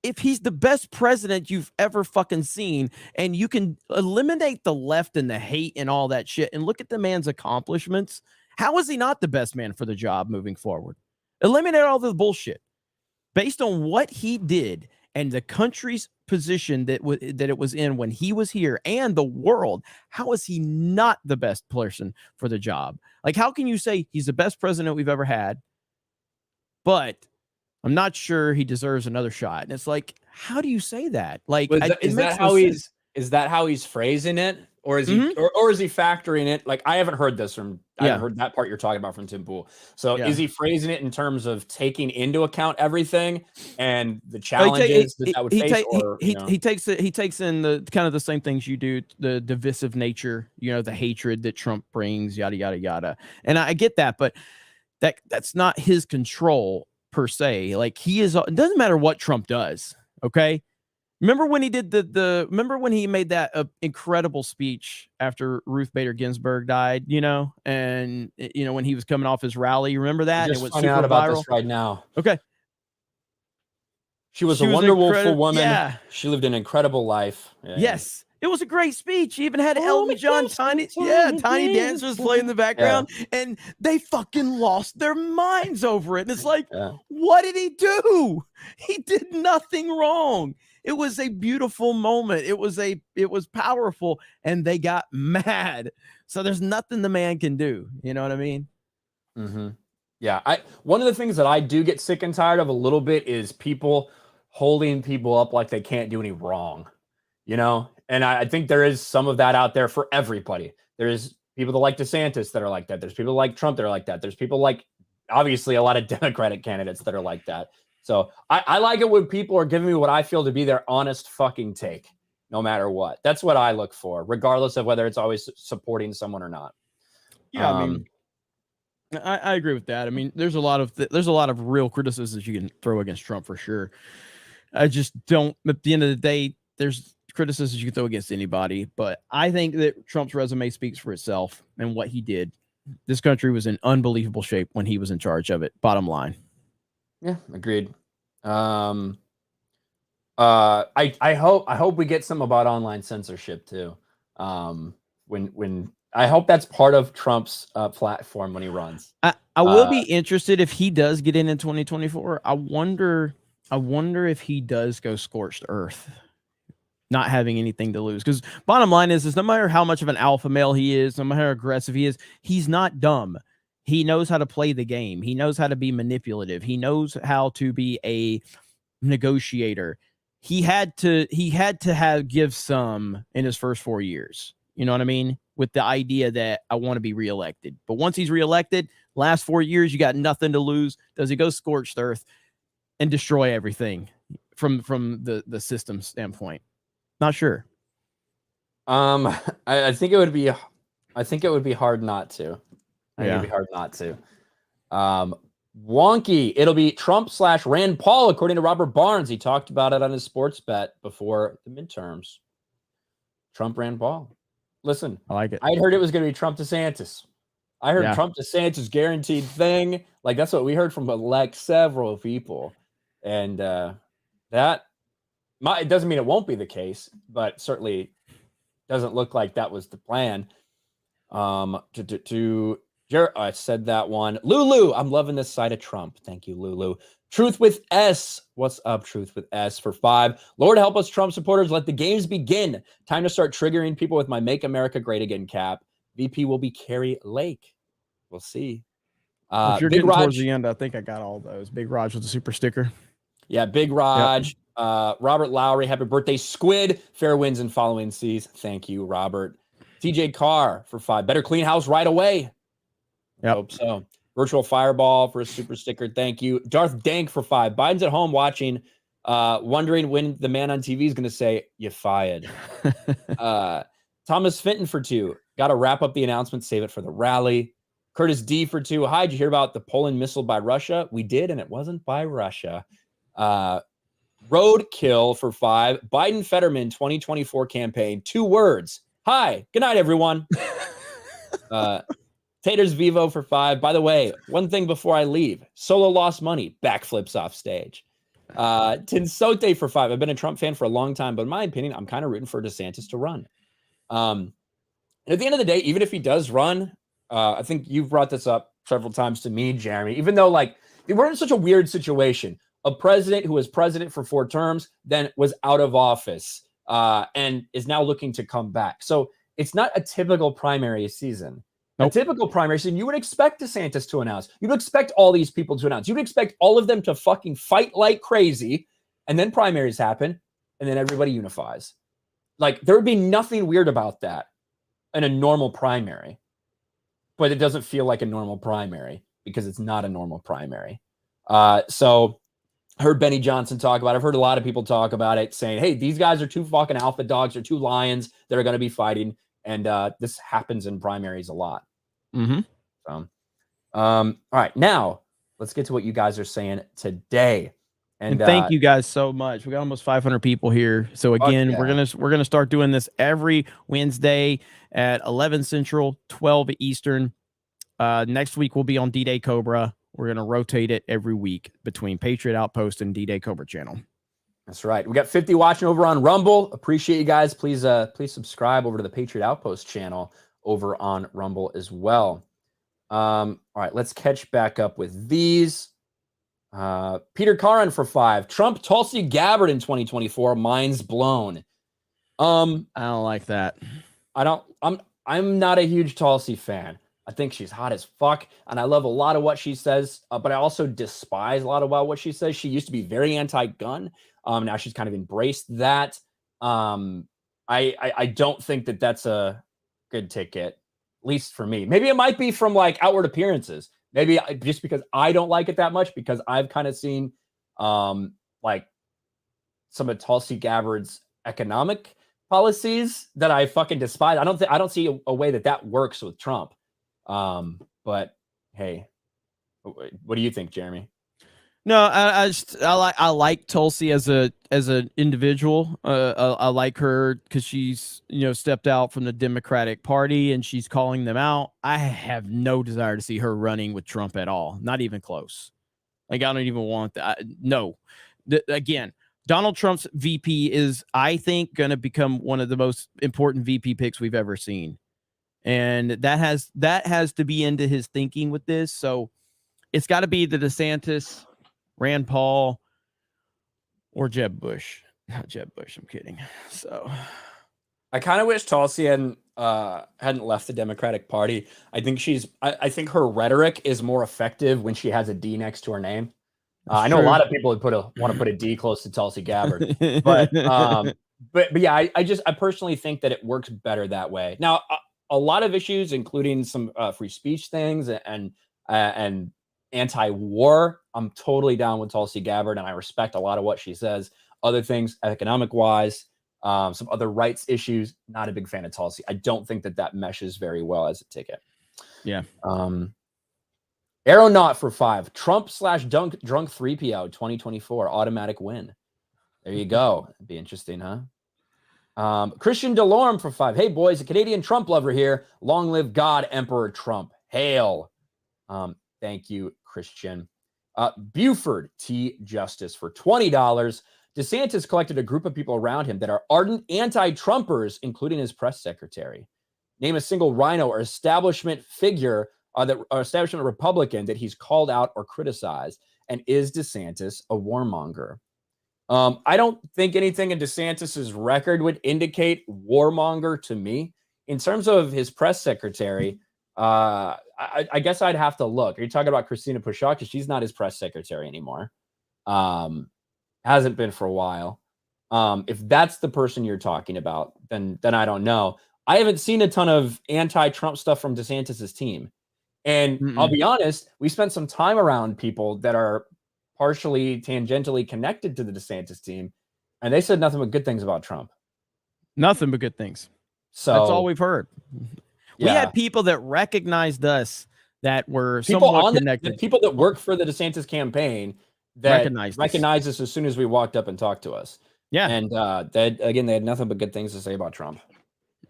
if he's the best president you've ever fucking seen, and you can eliminate the left and the hate and all that shit, and look at the man's accomplishments, how is he not the best man for the job moving forward? Eliminate all the bullshit. Based on what he did and the country's position that it was in when he was here, and the world, how is he not the best person for the job? Like, how can you say he's the best president we've ever had, but I'm not sure he deserves another shot? And it's like, how do you say that? Like, is that how he's phrasing it, or is he or is he factoring it? Like, I haven't heard this from. I haven't heard that part you're talking about from Tim Pool. So is he phrasing it in terms of taking into account everything and the challenges that would face? He takes in the kind of the same things you do, the divisive nature, you know, the hatred that Trump brings, yada yada yada. And I get that, but that's not his control per se. Like, he is, it doesn't matter what Trump does. Okay. Remember when he did remember when he made that incredible speech after Ruth Bader Ginsburg died, you know, and you know, when he was coming off his rally, remember that? I'm just finding out about this right now. Okay. She was a wonderful woman. Yeah. She lived an incredible life. Yeah. Yes. It was a great speech. He even had Elton John, tiny dancers playing in the background, and they fucking lost their minds over it. And it's like, what did he do? He did nothing wrong. It was a beautiful moment. It was powerful, and they got mad. So there's nothing the man can do. You know what I mean? Mm-hmm. Yeah. One of the things that I do get sick and tired of a little bit is people holding people up like they can't do any wrong, you know? And I think there is some of that out there for everybody. There's people that like DeSantis that are like that. There's people like Trump that are like that. There's people like, obviously, a lot of Democratic candidates that are like that. So I like it when people are giving me what I feel to be their honest fucking take, no matter what. That's what I look for, regardless of whether it's always supporting someone or not. Yeah, I mean, I agree with that. I mean, there's a lot of real criticisms you can throw against Trump for sure. I just don't. At the end of the day, there's criticisms you can throw against anybody, but I think that Trump's resume speaks for itself and what he did. This country was in unbelievable shape when he was in charge of it. Bottom line. Yeah, agreed. I hope we get some about online censorship too. When I hope that's part of Trump's platform when he runs. I will be interested if he does get in 2024. I wonder if he does go scorched earth, not having anything to lose. Because bottom line is no matter how much of an alpha male he is, no matter how aggressive he is, he's not dumb. He knows how to play the game. He knows how to be manipulative. He knows how to be a negotiator. He had to give some in his first 4 years. You know what I mean? With the idea that I want to be reelected. But once he's reelected, last 4 years, you got nothing to lose. Does he go scorched earth and destroy everything from the system standpoint? Not sure. I think it would be hard not to. It'd be hard not to. Wonky. It'll be Trump/Rand Paul, according to Robert Barnes. He talked about it on his sports bet before the midterms. Trump, Rand Paul. Listen, I like it. I'd heard it was going to be Trump DeSantis. I heard Yeah. Trump DeSantis guaranteed thing. Like that's what we heard from like several people, and that it doesn't mean it won't be the case, but certainly doesn't look like that was the plan. I said that one. Lulu, I'm loving this side of Trump. Thank you, Lulu. Truth with S. What's up, Truth with S for 5. Lord help us, Trump supporters. Let the games begin. Time to start triggering people with my Make America Great Again cap. VP will be Carrie Lake. We'll see. If you're Big getting Raj, towards the end, I think I got all those. Big Raj with the super sticker. Yeah, Big Raj. Yep. Robert Lowry, happy birthday, Squid. Fair winds and following seas. Thank you, Robert. TJ Carr for 5. Better clean house right away. Yep. Hope so. Virtual Fireball for a super sticker. Thank you. Darth Dank for 5. Biden's at home watching, wondering when the man on TV is going to say, "You fired." Thomas Fenton for 2. Got to wrap up the announcement, save it for the rally. Curtis D for 2. Hi, did you hear about the Poland missile by Russia? We did, and it wasn't by Russia. Roadkill for 5. Biden Fetterman 2024 campaign. 2 words. Hi. Good night, everyone. Taters Vivo for 5. By the way, one thing before I leave. Solo lost money. Backflips off stage. Tinsote for 5. I've been a Trump fan for a long time, but in my opinion, I'm kind of rooting for DeSantis to run. And at the end of the day, even if he does run, I think you've brought this up several times to me, Jeremy, even though like we're in such a weird situation. A president who was president for 4 terms, then was out of office and is now looking to come back. So it's not a typical primary season. Nope. A typical primary season, you would expect DeSantis to announce. You'd expect all these people to announce. You'd expect all of them to fucking fight like crazy. And then primaries happen. And then everybody unifies. Like there would be nothing weird about that in a normal primary. But it doesn't feel like a normal primary because it's not a normal primary. So I heard Benny Johnson talk about it. I've heard a lot of people talk about it saying, hey, these guys are 2 fucking alpha dogs. They're 2 lions that are going to be fighting. And this happens in primaries a lot. Mm-hmm. So, all right. Now, let's get to what you guys are saying today. And thank you guys so much. We got almost 500 people here. So again, we're gonna start doing this every Wednesday at 11 Central, 12 Eastern. Next week we'll be on D-Day Cobra. We're gonna rotate it every week between Patriot Outpost and D-Day Cobra channel. That's right. We got 50 watching over on Rumble. Appreciate you guys. Please subscribe over to the Patriot Outpost channel over on Rumble as well. All right, let's catch back up with these. Peter Caron for 5. Trump Tulsi Gabbard in 2024. Mind's blown. I don't like that. I'm not a huge Tulsi fan. I think she's hot as fuck, and I love a lot of what she says, but I also despise a lot about what she says. She used to be very anti-gun. Now she's kind of embraced that. I don't think that that's a good ticket, at least for me. Maybe it might be from like outward appearances. Maybe just because I don't like it that much, because I've kind of seen like some of Tulsi Gabbard's economic policies that I fucking despise. I don't see a way that works with Trump. But hey, what do you think, Jeremy? No, I like Tulsi as an individual. I like her because she's stepped out from the Democratic Party and she's calling them out. I have no desire to see her running with Trump at all, not even close. Like I don't even want that. No, again, Donald Trump's VP is, I think, going to become one of the most important VP picks we've ever seen, and that has to be into his thinking with this. So it's got to be the DeSantis, Rand Paul, or Jeb Bush. Not Jeb Bush, I'm kidding. So I kind of wish Tulsi hadn't left the Democratic Party. I think her rhetoric is more effective when she has a D next to her name. I know a lot of people would want to put a D close to Tulsi Gabbard, but yeah, I personally think that it works better that way. Now, a lot of issues, including some free speech things and anti-war, I'm totally down with Tulsi Gabbard, and I respect a lot of what she says. Other things, economic-wise, some other rights issues, not a big fan of Tulsi. I don't think that meshes very well as a ticket. Yeah. Aeronaut for 5. Trump / drunk 3PO 2024 automatic win. There you go. It'd be interesting, huh? Christian Delorme for 5. Hey boys, a Canadian Trump lover here. Long live God, Emperor Trump. Hail. Thank you, Christian. Buford T. Justice for $20. DeSantis collected a group of people around him that are ardent anti-Trumpers, including his press secretary. Name a single rhino or establishment figure or establishment Republican that he's called out or criticized. And is DeSantis a warmonger? I don't think anything in DeSantis's record would indicate warmonger to me. In terms of his press secretary, I guess I'd have to look. Are you talking about Christina Pushaw? Because she's not his press secretary anymore. Hasn't been for a while. If that's the person you're talking about, then I don't know. I haven't seen a ton of anti-Trump stuff from DeSantis's team. And I'll be honest, we spent some time around people that are partially tangentially connected to the DeSantis team, and they said nothing but good things about Trump. Nothing but good things. So that's all we've heard. We yeah. had people that recognized us that were people somewhat on connected. the people that worked for the DeSantis campaign that recognized us as soon as we walked up and talked to us. Yeah. And they had nothing but good things to say about Trump.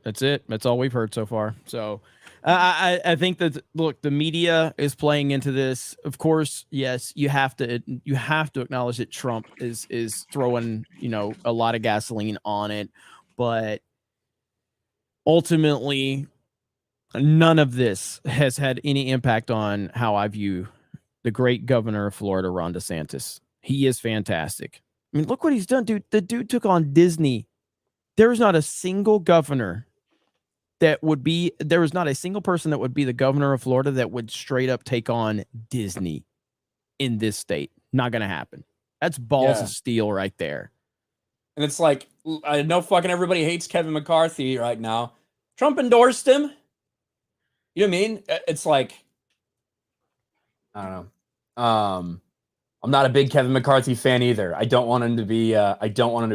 That's it. That's all we've heard so far. So I think that, look, the media is playing into this. Of course, yes, you have to acknowledge that Trump is throwing, a lot of gasoline on it, but ultimately none of this has had any impact on how I view the great governor of Florida, Ron DeSantis. He is fantastic. I mean, look what he's done, dude. The dude took on Disney. There is not a single governor there is not a single person that would be the governor of Florida that would straight up take on Disney in this state. Not going to happen. That's balls of steel right there. And it's like, I know fucking everybody hates Kevin McCarthy right now. Trump endorsed him. You know what I mean? It's like, I don't know. I'm not a big Kevin McCarthy fan either. I don't want him to be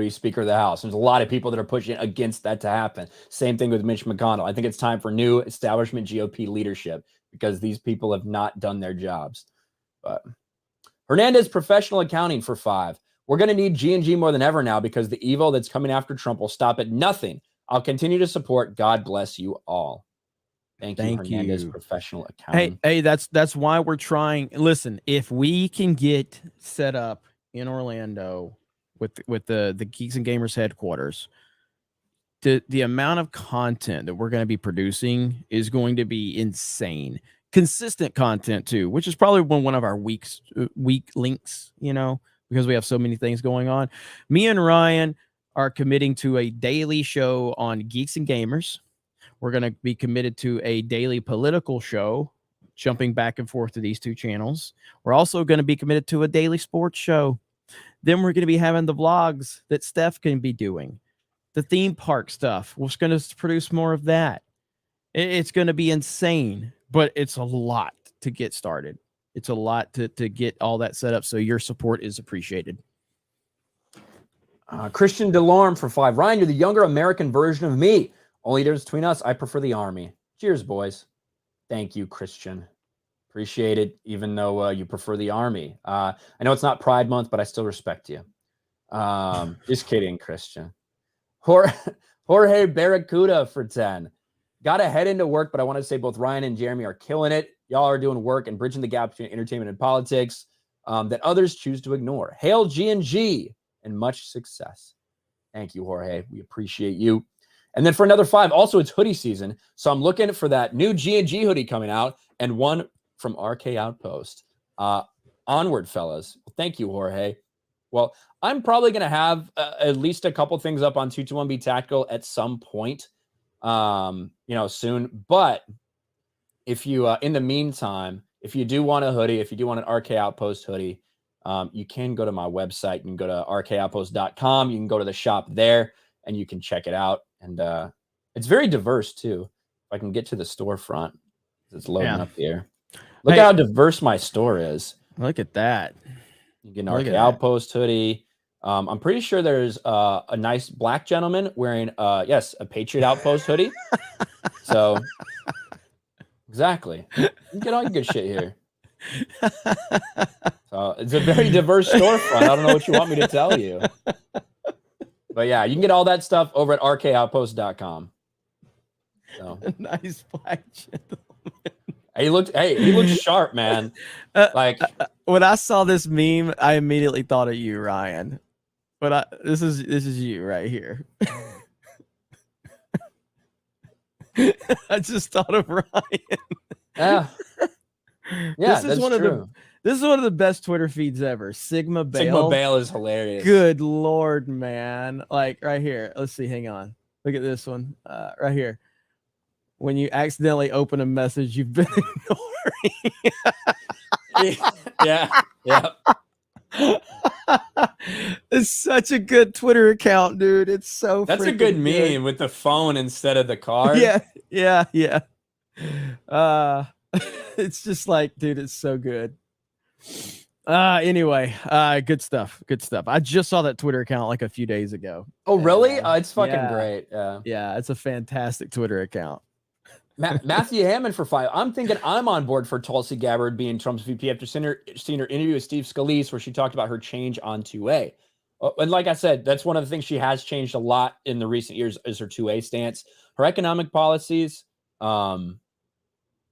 Speaker of the House. There's a lot of people that are pushing against that to happen. Same thing with Mitch McConnell. I think it's time for new establishment GOP leadership because these people have not done their jobs. But Hernandez professional accounting for $5. We're going to need G&G more than ever now because the evil that's coming after Trump will stop at nothing. I'll continue to support. God bless you all. Thank you, Hernandez professional accounting. Hey, that's why we're trying. Listen, if we can get set up in Orlando with the Geeks and Gamers headquarters, the amount of content that we're going to be producing is going to be insane. Consistent content too, which is probably one of our weak links, because we have so many things going on. Me and Ryan are committing to a daily show on Geeks and Gamers. We're going to be committed to a daily political show, jumping back and forth to these two channels. We're also going to be committed to a daily sports show. Then we're going to be having the vlogs that Steph can be doing. The theme park stuff. We're going to produce more of that. It's going to be insane, but it's a lot to get started. It's a lot to get all that set up, so your support is appreciated. Christian Delorme for $5. Ryan, you're the younger American version of me. Only difference between us, I prefer the Army. Cheers, boys. Thank you, Christian. Appreciate it, even though you prefer the Army. I know it's not Pride Month, but I still respect you. Just kidding, Christian. Jorge Barracuda for 10. Got to head into work, but I want to say both Ryan and Jeremy are killing it. Y'all are doing work and bridging the gap between entertainment and politics that others choose to ignore. Hail G&G and much success. Thank you, Jorge. We appreciate you. And then for another $5, also it's hoodie season. So I'm looking for that new G&G hoodie coming out and one from RK Outpost. Onward, fellas. Thank you, Jorge. Well, I'm probably going to have at least a couple things up on 221B Tactical at some point, soon. But if you, in the meantime, if you do want a hoodie, if you do want an RK Outpost hoodie, you can go to my website. You can go to rkoutpost.com. You can go to the shop there and you can check it out. And it's very diverse too. If I can get to the storefront, it's loading up here. Look at how diverse my store is. Look at that. You get an RK Outpost hoodie. I'm pretty sure there's a nice black gentleman wearing a Patriot Outpost hoodie. So exactly. You get all your good shit here. So it's a very diverse storefront. I don't know what you want me to tell you. But yeah, you can get all that stuff over at rkoutpost.com. So a nice black gentleman. He looked sharp, man. Like when I saw this meme, I immediately thought of you, Ryan. But this is you right here. I just thought of Ryan. Yeah, this is one of the best Twitter feeds ever. Sigma Bale. Sigma Bale is hilarious. Good Lord, man. Like right here. Let's see. Hang on. Look at this one. Right here. When you accidentally open a message you've been ignoring. Yeah. It's such a good Twitter account, dude. It's so That's a good meme with the phone instead of the card. Yeah. It's just like, dude, it's so good. Anyway, good stuff. I just saw that Twitter account like a few days ago. Oh, really? It's fucking great. Yeah, it's a fantastic Twitter account. Matthew Hammond for 5. I'm thinking I'm on board for Tulsi Gabbard being Trump's VP after seeing her interview with Steve Scalise, where she talked about her change on 2A. And like I said, that's one of the things she has changed a lot in the recent years is her 2A stance. Her economic policies, I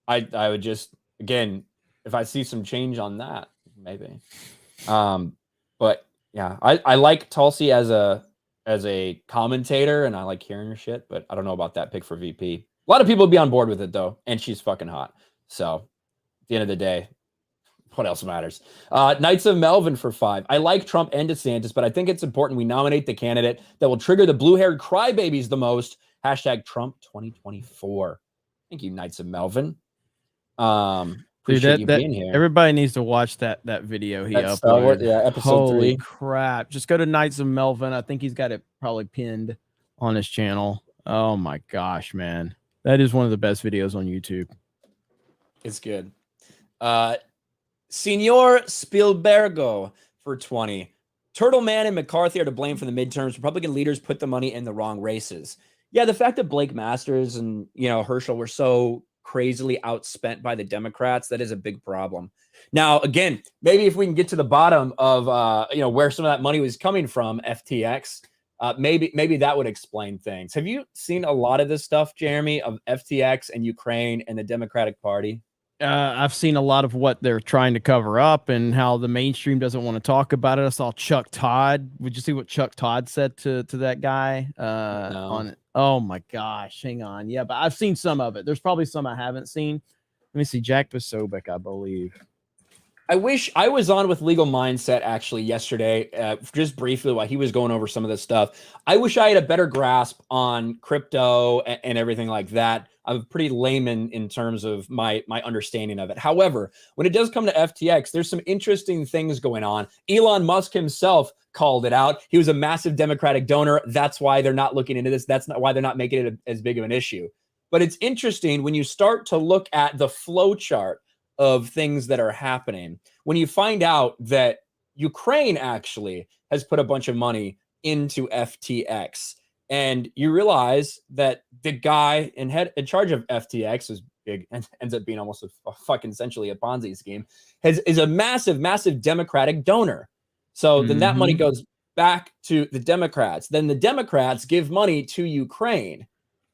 would just, again, if I see some change on that, maybe. But yeah, I like Tulsi as a commentator, and I like hearing her shit, but I don't know about that pick for VP. A lot of people would be on board with it, though, and she's fucking hot. So, at the end of the day, what else matters? Knights of Melvin for 5. I like Trump and DeSantis, but I think it's important we nominate the candidate that will trigger the blue-haired crybabies the most. Hashtag Trump 2024. Thank you, Knights of Melvin. Appreciate you being here. Everybody needs to watch that video he uploaded. Episode Holy 3. Crap. Just go to Knights of Melvin. I think he's got it probably pinned on his channel. Oh, my gosh, man. That is one of the best videos on YouTube. It's good. Senor Spielbergo for 20. Turtle Man and McCarthy are to blame for the midterms. Republican leaders put the money in the wrong races. Yeah, the fact that Blake Masters and Herschel were so crazily outspent by the Democrats, that is a big problem. Now, again, maybe if we can get to the bottom of where some of that money was coming from, FTX. Maybe that would explain things. Have you seen a lot of this stuff, Jeremy, of FTX and Ukraine and the Democratic Party? I've seen a lot of what they're trying to cover up and how the mainstream doesn't want to talk about it. I saw Chuck Todd. Would you see what Chuck Todd said to that guy No. on it? Oh my gosh, hang on. Yeah, but I've seen some of it. There's probably some I haven't seen. Let me see. Jack Posobiec, I believe. I wish I was on with Legal Mindset actually yesterday, just briefly while he was going over some of this stuff. I wish I had a better grasp on crypto and everything like that. I'm pretty layman in terms of my understanding of it. However, when it does come to FTX, there's some interesting things going on. Elon Musk himself called it out. He was a massive Democratic donor. That's why they're not looking into this. That's not why they're not making it as big of an issue. But it's interesting when you start to look at the flow chart of things that are happening. When you find out that Ukraine actually has put a bunch of money into FTX, and you realize that the guy in charge of FTX is big and ends up being almost a fucking essentially a Ponzi scheme, is a massive, massive Democratic donor. So then that money goes back to the Democrats. Then the Democrats give money to Ukraine,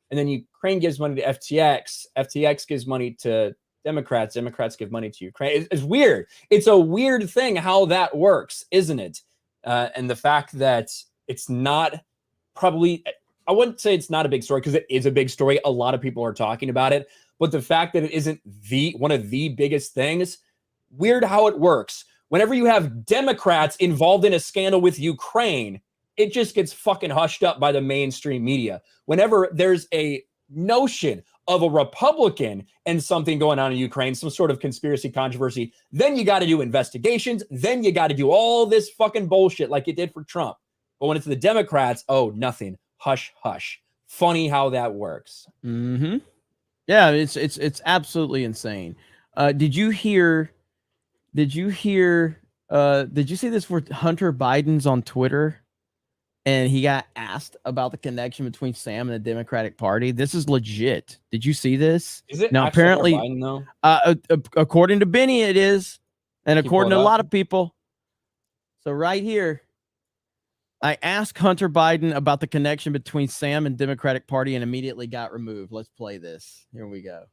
and then Ukraine gives money to FTX. FTX gives money to Democrats. Democrats give money to Ukraine. It's weird. It's a weird thing how that works, isn't it? And the fact that it's not probably, I wouldn't say it's not a big story because it is a big story. A lot of people are talking about it, but the fact that it isn't one of the biggest things, weird how it works. Whenever you have Democrats involved in a scandal with Ukraine, it just gets fucking hushed up by the mainstream media. Whenever there's a notion of a Republican and something going on in Ukraine, some sort of conspiracy controversy, then you got to do investigations. Then you got to do all this fucking bullshit like it did for Trump. But when it's the Democrats, oh, nothing. Hush, hush. Funny how that works. Mm-hmm. Yeah, it's absolutely insane. Did you see this where Hunter Biden's on Twitter and he got asked about the connection between Sam and the Democratic Party? This is legit. Did you see this? Is it now? Apparently, Biden, though? According to Benny, it is, and according to a up. lot of people. So right here, I asked Hunter Biden about the connection between Sam and Democratic Party and immediately got removed. Let's play this. Here we go.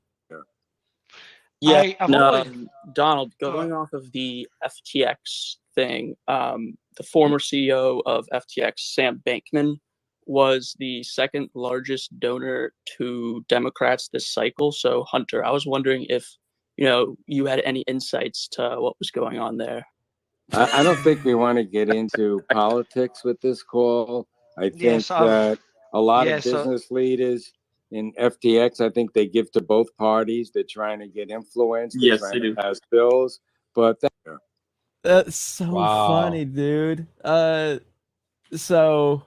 Yeah, I've always Donald, going off of the FTX thing, the former CEO of FTX, Sam Bankman, was the second largest donor to Democrats this cycle. So, Hunter, I was wondering if you had any insights to what was going on there. I don't think we want to get into politics with this call. I think that a lot of business leaders in FTX, I think they give to both parties. They're trying to get influence. They're trying to pass bills. But that's so funny, dude. So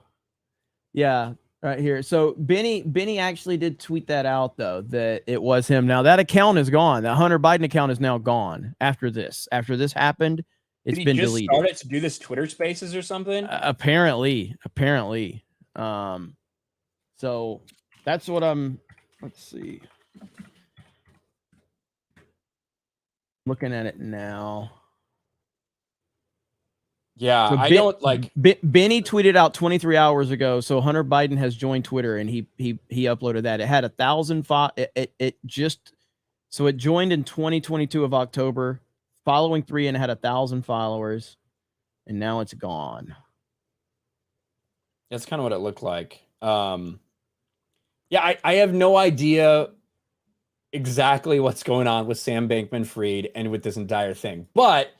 yeah, right here. So Benny actually did tweet that out though, that it was him. Now that account is gone. That Hunter Biden account is now gone after this. After this happened, it's been deleted. Started to do this Twitter Spaces or something. Apparently. So that's what I'm. Let's see. Looking at it now. Yeah, so I don't like. Benny tweeted out 23 hours ago. So Hunter Biden has joined Twitter, and he uploaded that. It had 1,000. It joined in 2022 of October. Following 3 and it had 1,000 followers, and now it's gone. That's kind of what it looked like. Yeah, I have no idea exactly what's going on with Sam Bankman-Fried and with this entire thing. But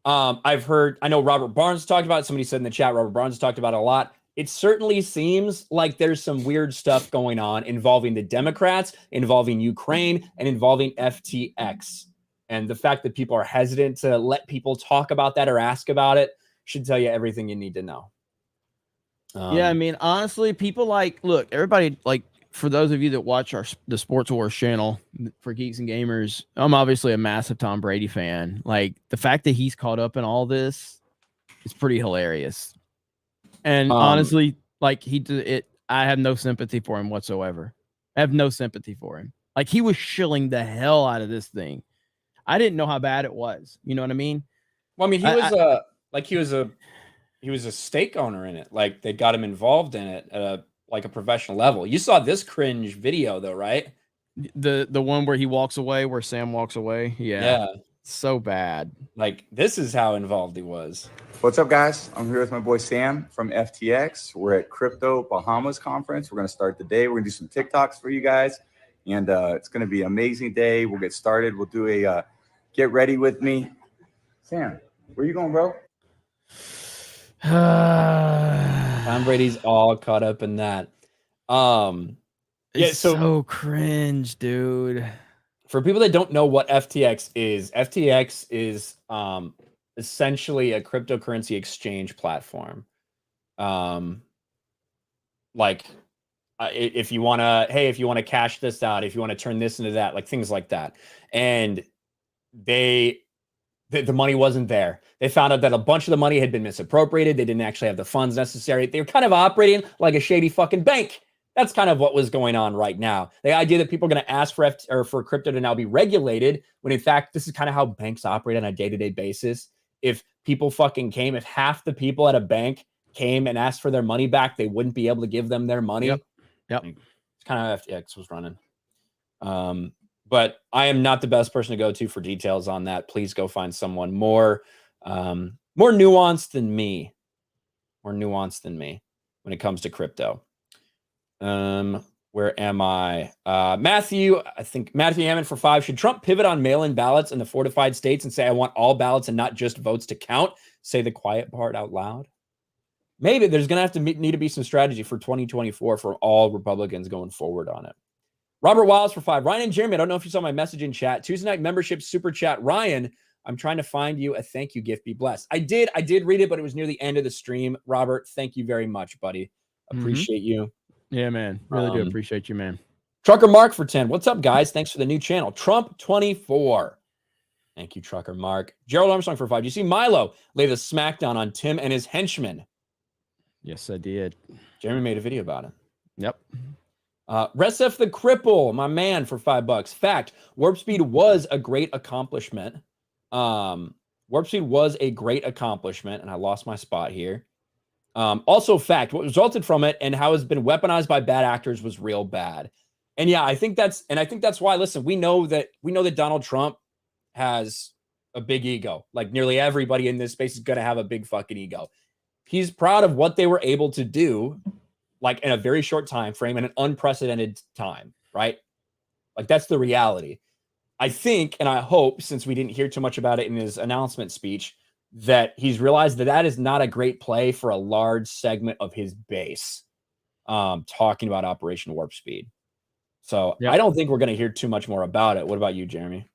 I know Robert Barnes talked about it. Somebody said in the chat, Robert Barnes talked about it a lot. It certainly seems like there's some weird stuff going on involving the Democrats, involving Ukraine, and involving FTX. And the fact that people are hesitant to let people talk about that or ask about it should tell you everything you need to know. Yeah, I mean, honestly, people look, everybody, for those of you that watch the Sports Wars channel for Geeks and Gamers, I'm obviously a massive Tom Brady fan. Like, the fact that he's caught up in all this is pretty hilarious. And honestly, he did it. I have no sympathy for him whatsoever. I have no sympathy for him. Like, he was shilling the hell out of this thing. I didn't know how bad it was. You know what I mean? Well, I mean, he was a stake owner in it. Like, they got him involved in it at a professional level. You saw this cringe video though, right? The one where he walks away, where Sam walks away. Yeah. So bad. Like, this is how involved he was. What's up, guys? I'm here with my boy Sam from FTX. We're at Crypto Bahamas conference. We're going to start the day. We're going to do some TikToks for you guys. And it's going to be an amazing day. We'll get started. We'll do a get ready with me. Sam, where you going, bro? Tom Brady's all caught up in that. It's so cringe, dude. For people that don't know what FTX is essentially a cryptocurrency exchange platform. If you want to cash this out, if you want to turn this into that, like things like that. And the money wasn't there. They found out that a bunch of the money had been misappropriated. They didn't actually have the funds necessary. They were kind of operating like a shady fucking bank. That's kind of what was going on right now. The idea that people are going to ask for crypto to now be regulated, when in fact, this is kind of how banks operate on a day-to-day basis. If people if half the people at a bank came and asked for their money back, they wouldn't be able to give them their money. Yep. It's kind of how FTX was running. But I am not the best person to go to for details on that. Please go find someone more nuanced than me. More nuanced than me when it comes to crypto. Where am I? Matthew Hammond for 5. Should Trump pivot on mail-in ballots in the fortified states and say, I want all ballots and not just votes to count? Say the quiet part out loud. Maybe there's going to need to be some strategy for 2024 for all Republicans going forward on it. Robert Wiles for 5. Ryan and Jeremy, I don't know if you saw my message in chat. Tuesday night membership super chat. Ryan, I'm trying to find you a thank you gift. Be blessed. I did read it, but it was near the end of the stream. Robert, thank you very much, buddy. Appreciate you. Yeah, man. Really do appreciate you, man. Trucker Mark for 10. What's up, guys? Thanks for the new channel. Trump 24. Thank you, Trucker Mark. Gerald Armstrong for 5. You see Milo lay the smackdown on Tim and his henchmen. Yes, I did. Jeremy made a video about it. Yep. Resef the Cripple, my man, for $5. Fact, Warp Speed was a great accomplishment. Warp Speed was a great accomplishment, and I lost my spot here. Also, fact, what resulted from it and how it's been weaponized by bad actors was real bad. And yeah, I think that's why, listen, we know that Donald Trump has a big ego. Like nearly everybody in this space is going to have a big fucking ego. He's proud of what they were able to do, like in a very short time frame, in an unprecedented time, right? Like that's the reality. I think, and I hope, since we didn't hear too much about it in his announcement speech, that he's realized that is not a great play for a large segment of his base, talking about Operation Warp Speed. So I don't think we're going to hear too much more about it. What about you, Jeremy?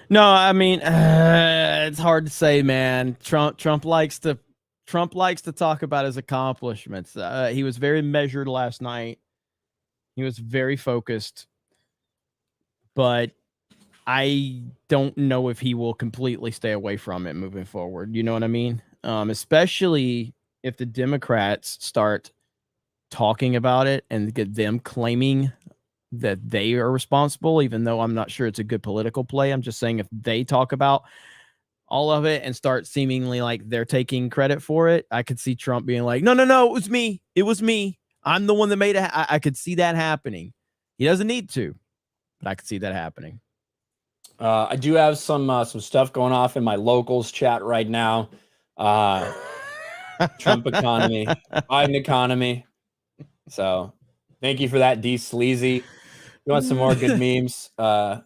No, I mean, it's hard to say, man. Trump likes to talk about his accomplishments. He was very measured last night. He was very focused, but I don't know if he will completely stay away from it moving forward. You know what I mean? Especially if the Democrats start talking about it and get them claiming that they are responsible, even though I'm not sure it's a good political play. I'm just saying if they talk about all of it and start seemingly like they're taking credit for it, I could see Trump being like, no, it was me. It was me. I'm the one that made it. I could see that happening. He doesn't need to, but I could see that happening. I do have some stuff going off in my locals chat right now. Trump economy, Biden economy. So thank you for that, D Sleazy. You want some more good memes? Go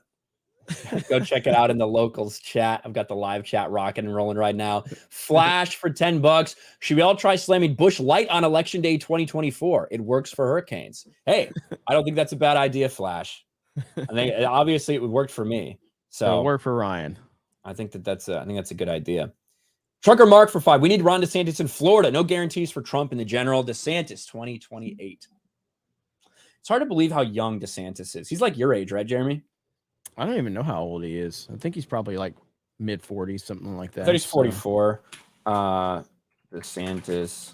check it out in the locals chat. I've got the live chat rocking and rolling right now. Flash for $10. Should we all try slamming Bush Light on Election Day 2024? It works for hurricanes. Hey, I don't think that's a bad idea, Flash. I think obviously it would work for me. So it'll work for Ryan. I think that's a good idea. Trucker Mark for 5. We need Ron DeSantis in Florida. No guarantees for Trump in the general. DeSantis 2028. It's hard to believe how young DeSantis is. He's like your age, right, Jeremy? I don't even know how old he is. I think he's probably like mid 40s, something like that. I thought he's 44. DeSantis.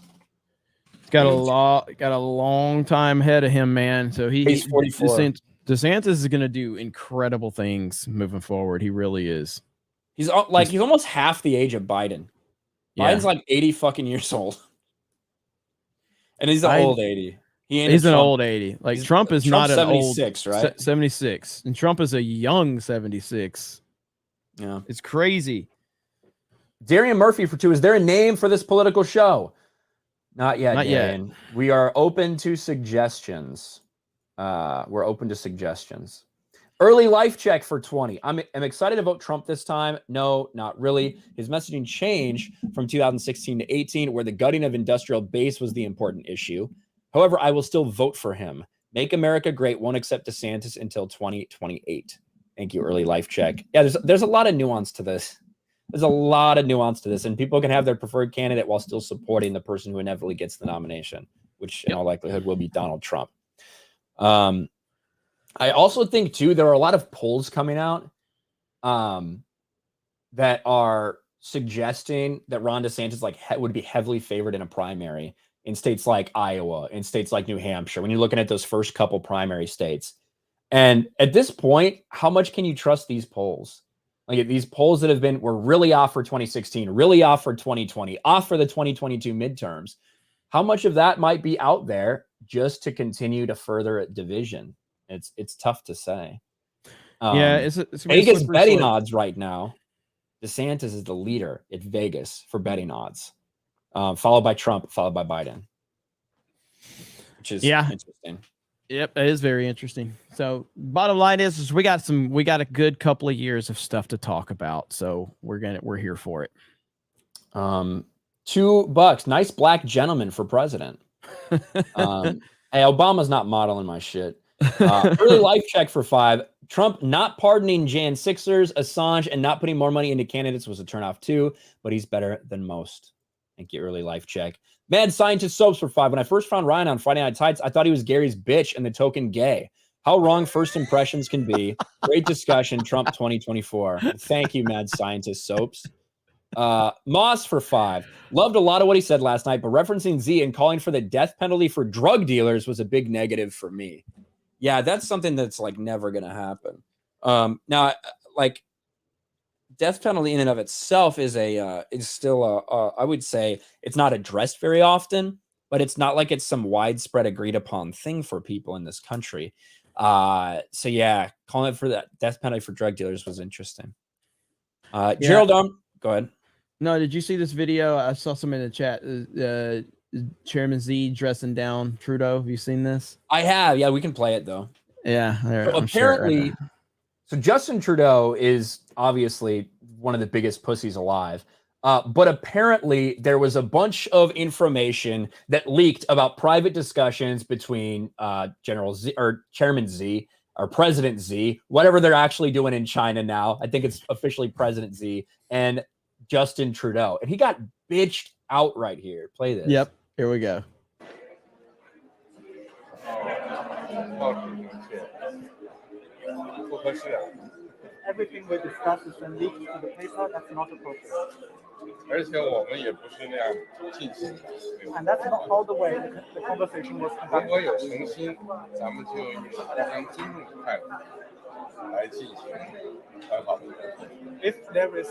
He's got a long time ahead of him, man. So he's 44. DeSantis is going to do incredible things moving forward. He really is. He's almost half the age of Biden. Yeah. Biden's like 80 fucking years old. And he's an old 80. He's an old 80. Like Trump is not an 76, old, right? 76. And Trump is a young 76. Yeah. It's crazy. Darian Murphy for 2. Is there a name for this political show? Not yet, Darian. We are open to suggestions. We're open to suggestions. Early life check for 20. I'm excited to vote Trump this time. No, not really. His messaging changed from 2016 to 18, where the gutting of industrial base was the important issue. However, I will still vote for him. Make America great. Won't accept DeSantis until 2028. Thank you, early life check. Yeah, there's a lot of nuance to this. There's a lot of nuance to this, and people can have their preferred candidate while still supporting the person who inevitably gets the nomination, which in all likelihood will be Donald Trump. I also think too, there are a lot of polls coming out that are suggesting that Ron DeSantis would be heavily favored in a primary in states like Iowa, in states like New Hampshire, when you're looking at those first couple primary states. And at this point, how much can you trust these polls? Like these polls that were really off for 2016, really off for 2020, off for the 2022 midterms. How much of that might be out there just to continue to further division? It's tough to say. It's Vegas betting odds right now. DeSantis is the leader at Vegas for betting odds, followed by Trump, followed by Biden, which is interesting. Yep, that is very interesting. So bottom line is we got a good couple of years of stuff to talk about. So we're here for it. $2. Nice black gentleman for president. Hey, Obama's not modeling my shit. Early life check for 5. Trump not pardoning Jan 6ers, Assange, and not putting more money into candidates was a turnoff too, but he's better than most. Thank you, early life check. Mad Scientist Soaps for 5. When I first found Ryan on Friday Night Tights, I thought he was Gary's bitch and the token gay. How wrong first impressions can be. Great discussion, Trump 2024. Thank you, Mad Scientist Soaps. Moss for 5. Loved a lot of what he said last night, but referencing Z and calling for the death penalty for drug dealers was a big negative for me. Yeah, that's something that's never going to happen. Now, death penalty in and of itself is still I would say it's not addressed very often, but it's not like it's some widespread agreed upon thing for people in this country. So yeah, calling it for that death penalty for drug dealers was interesting. Gerald, go ahead. No, did you see this video? I saw some in the chat. Chairman Z dressing down Trudeau. Have you seen this? I have. Yeah, we can play it though. Yeah. So apparently, so Justin Trudeau is obviously one of the biggest pussies alive. But apparently there was a bunch of information that leaked about private discussions between General Z or Chairman Z or President Z, whatever they're actually doing in China now. I think it's officially President Z and Justin Trudeau. And he got bitched out right here. Play this. Yep. Here we go. Everything we discuss is then leaked to the paper. That's not appropriate. And that's not all the way the conversation was conducted. If there is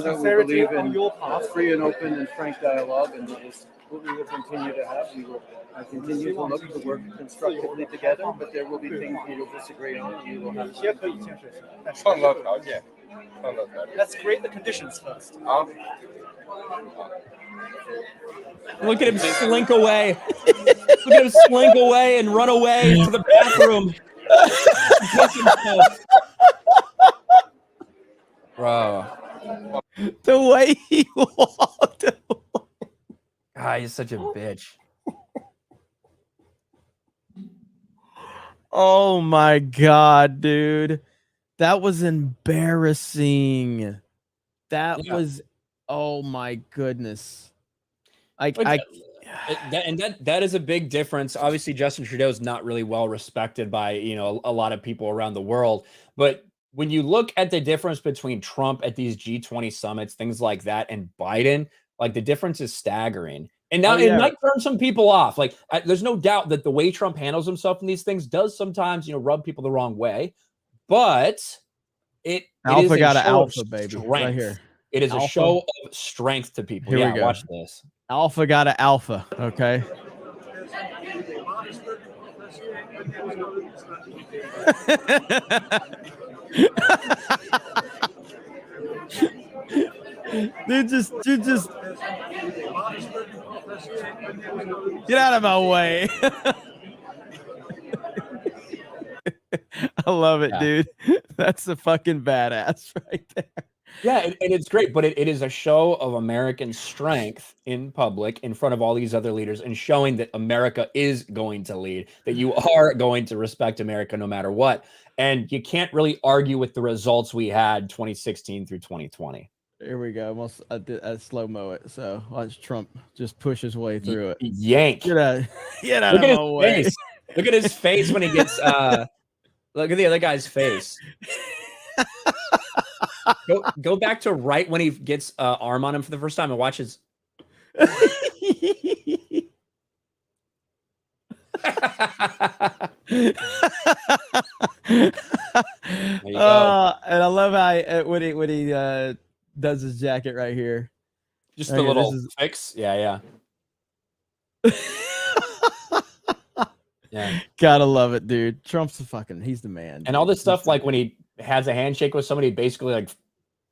sincerity on your part, free and open and frank dialogue, and that is what we will continue to have. We will continue to look to work constructively together, but there will be things we will disagree on. We will have let's create the conditions first. Look at him slink away. Look at him slink away and run away to the bathroom. Bro. The way he walked. God, he's such a bitch. Oh my God, dude. That was embarrassing. That was, oh my goodness. That is a big difference. Obviously, Justin Trudeau is not really well respected by, a lot of people around the world. But when you look at the difference between Trump at these G20 summits, things like that, and Biden, like the difference is staggering. And now it might turn some people off. Like there's no doubt that the way Trump handles himself in these things does sometimes, rub people the wrong way. But it Alpha is got a an show alpha, of baby, strength. right here. It is Alpha. a show of strength to people. Here we go. Watch this. Alpha got an alpha. Okay. Dude, just get out of my way. I love it, dude. That's a fucking badass right there. Yeah, and it's great, but it is a show of American strength in public in front of all these other leaders and showing that America is going to lead, that you are going to respect America no matter what. And you can't really argue with the results we had 2016 through 2020. Here we go. Almost I slow-mo it. So watch Trump just push his way through it. Yank. Get out of my way. Face. Look at his face when he gets look at the other guy's face. Go back to right when he gets arm on him for the first time and watch his. There you go. And I love how when he does his jacket right here. Just the little fix. Yeah. Yeah. Gotta love it, dude. Trump's he's the man. And all this stuff, like when he has a handshake with somebody, basically like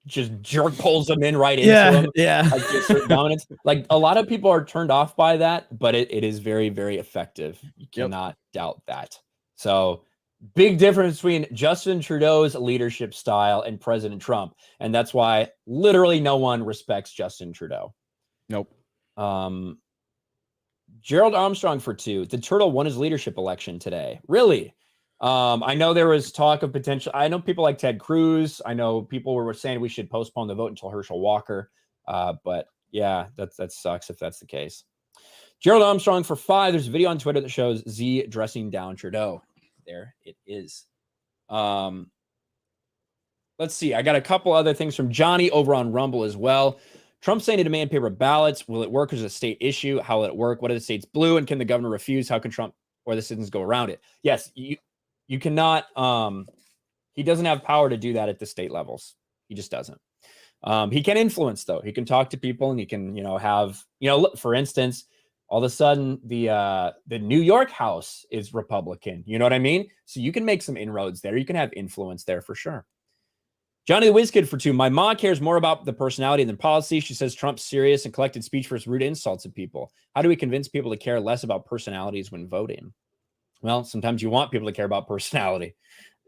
just jerk pulls them in right into him. Yeah. Like just dominance. Like a lot of people are turned off by that, but it is very, very effective. You cannot doubt that. So big difference between Justin Trudeau's leadership style and President Trump. And that's why literally no one respects Justin Trudeau. Nope. Gerald Armstrong for 2. The Turtle won his leadership election today. Really? I know there was talk of potential. I know people like Ted Cruz. I know people were saying we should postpone the vote until Herschel Walker. But yeah, that sucks if that's the case. Gerald Armstrong for 5. There's a video on Twitter that shows Z dressing down Trudeau. There it is. Let's see. I got a couple other things from Johnny over on Rumble as well. Trump saying to demand paper ballots. Will it work as a state issue? How will it work? What are the states blue? And can the governor refuse? How can Trump or the citizens go around it? Yes, you cannot. He doesn't have power to do that at the state levels. He just doesn't. He can influence, though. He can talk to people and he can, have, for instance, All of a sudden, the New York House is Republican. You know what I mean? So you can make some inroads there. You can have influence there for sure. Johnny the Whiz Kid for 2. My mom cares more about the personality than policy. She says Trump's serious and collected speech versus rude insults at people. How do we convince people to care less about personalities when voting? Well, sometimes you want people to care about personality.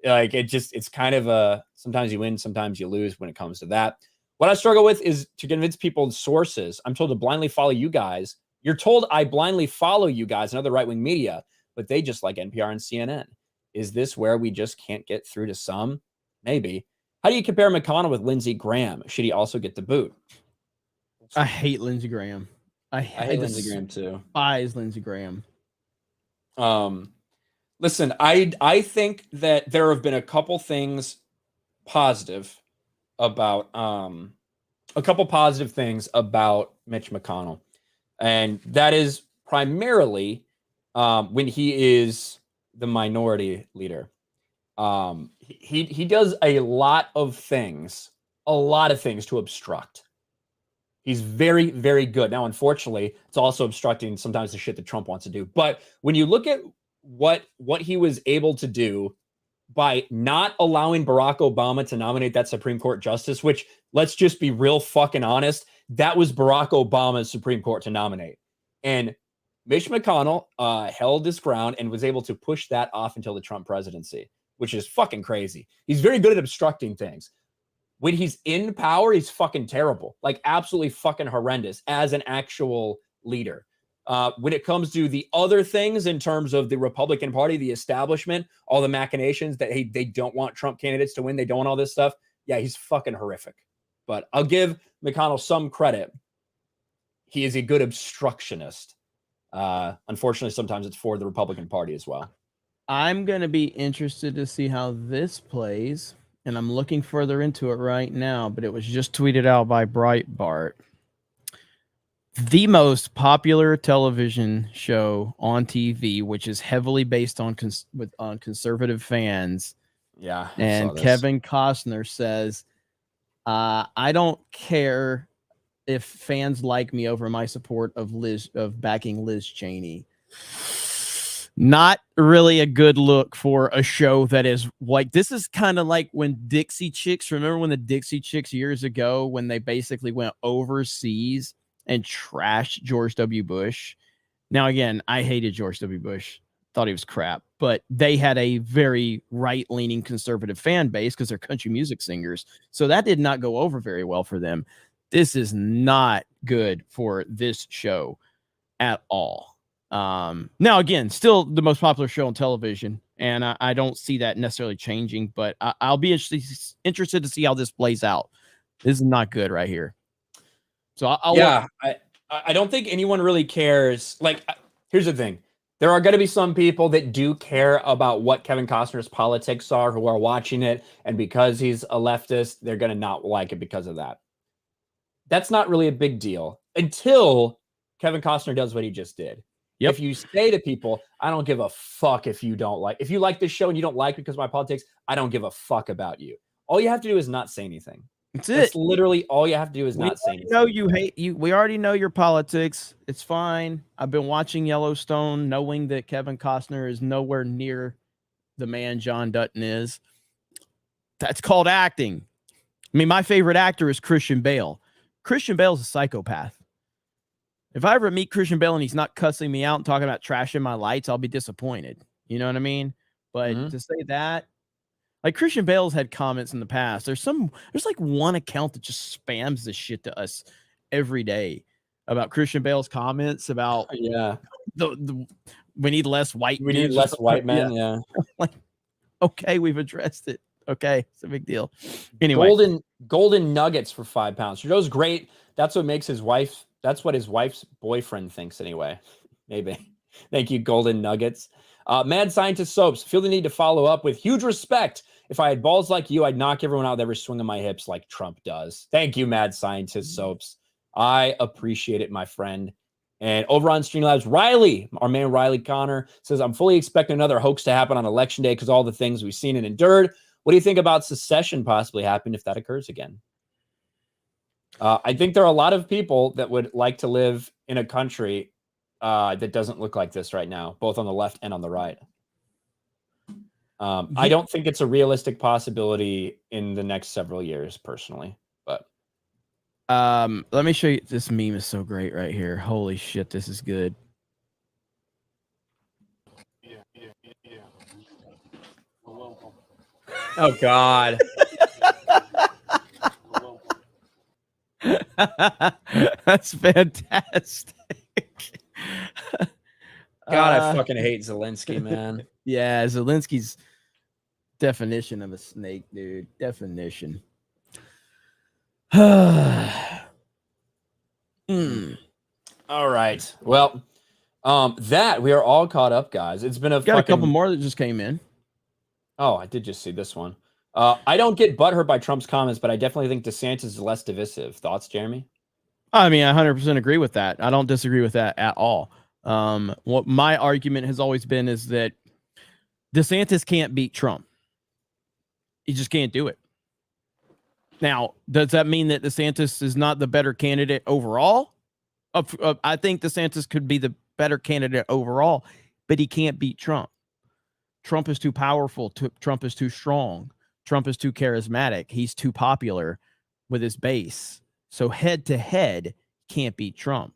Like it's kind of sometimes you win, sometimes you lose when it comes to that. What I struggle with is to convince people sources. I'm told to blindly follow you guys. You're told I blindly follow you guys and other right-wing media, but they just like NPR and CNN. Is this where we just can't get through to some? Maybe. How do you compare McConnell with Lindsey Graham? Should he also get the boot? I hate Lindsey Graham. I hate Lindsey Graham too. Despise Lindsey Graham. Listen, I think that there have been a couple things positive about Mitch McConnell. And that is primarily when he is the minority leader. He does a lot of things to obstruct. He's very, very good. Now, unfortunately, it's also obstructing sometimes the shit that Trump wants to do. But when you look at what he was able to do by not allowing Barack Obama to nominate that Supreme Court justice, which, let's just be real fucking honest, that was Barack Obama's Supreme Court to nominate. And Mitch McConnell held his ground and was able to push that off until the Trump presidency, which is fucking crazy. He's very good at obstructing things. When he's in power, he's fucking terrible, like absolutely fucking horrendous as an actual leader. When it comes to the other things in terms of the Republican Party, the establishment, all the machinations that they don't want Trump candidates to win, they don't want all this stuff. Yeah, he's fucking horrific. But I'll give McConnell some credit. He is a good obstructionist. Unfortunately, sometimes it's for the Republican Party as well. I'm going to be interested to see how this plays, and I'm looking further into it right now, but it was just tweeted out by Breitbart. The most popular television show on TV, which is heavily based on conservative fans. Yeah. And Kevin Costner says, I don't care if fans like me over my support of backing Liz Cheney. Not really a good look for a show that is like, this is kind of like when Dixie Chicks, remember when the Dixie Chicks years ago, when they basically went overseas and trashed George W. Bush. Now, again, I hated George W. Bush, thought he was crap, but they had a very right-leaning conservative fan base because they're country music singers. So that did not go over very well for them. This is not good for this show at all. Now, again, still the most popular show on television, and I don't see that necessarily changing, but I'll be interested to see how this plays out. This is not good right here. So I don't think anyone really cares. Like, here's the thing. There are going to be some people that do care about what Kevin Costner's politics are who are watching it, and because he's a leftist, they're going to not like it because of that. That's not really a big deal until Kevin Costner does what he just did. Yep. If you say to people, I don't give a fuck if you like this show and you don't like it because of my politics, I don't give a fuck about you. All you have to do is not say anything. That's literally all you have to do is not say anything. No, you hate you. We already know your politics. It's fine. I've been watching Yellowstone, knowing that Kevin Costner is nowhere near the man John Dutton is. That's called acting. I mean, my favorite actor is Christian Bale. Christian Bale's a psychopath. If I ever meet Christian Bale and he's not cussing me out and talking about trashing my lights, I'll be disappointed. You know what I mean? But to say that, like Christian Bale's had comments in the past. There's like one account that just spams this shit to us every day about Christian Bale's comments about the we need less white. We need less white men. Yeah. Like, okay, we've addressed it. Okay, it's a big deal. Anyway, golden nuggets for £5. Joe's great. That's what makes his wife. That's what his wife's boyfriend thinks anyway. Maybe. Thank you, Golden Nuggets. Mad Scientist Soaps. Feel the need to follow up with huge respect. If I had balls like you, I'd knock everyone out with every swing of my hips like Trump does. Thank you, Mad Scientist Soaps. I appreciate it, my friend. And over on Streamlabs, Riley, our man Riley Connor, says, I'm fully expecting another hoax to happen on Election Day because all the things we've seen and endured. What do you think about secession possibly happening if that occurs again? I think there are a lot of people that would like to live in a country that doesn't look like this right now, both on the left and on the right. I don't think it's a realistic possibility in the next several years, personally. But let me show you. This meme is so great right here. Holy shit, this is good. Oh God. That's fantastic. God, I fucking hate Zelensky, man. Yeah, Zelensky's definition of a snake, dude. Definition. All right. Well, that we are all caught up, guys. It's been got a couple more that just came in. Oh, I did just see this one. I don't get butthurt by Trump's comments, but I definitely think DeSantis is less divisive. Thoughts, Jeremy? I mean, I 100% agree with that. I don't disagree with that at all. What my argument has always been is that DeSantis can't beat Trump. He just can't do it. Now, does that mean that DeSantis is not the better candidate overall? I think DeSantis could be the better candidate overall, but he can't beat Trump. Trump is too powerful. Trump is too strong. Trump is too charismatic. He's too popular with his base. So head to head, can't beat Trump.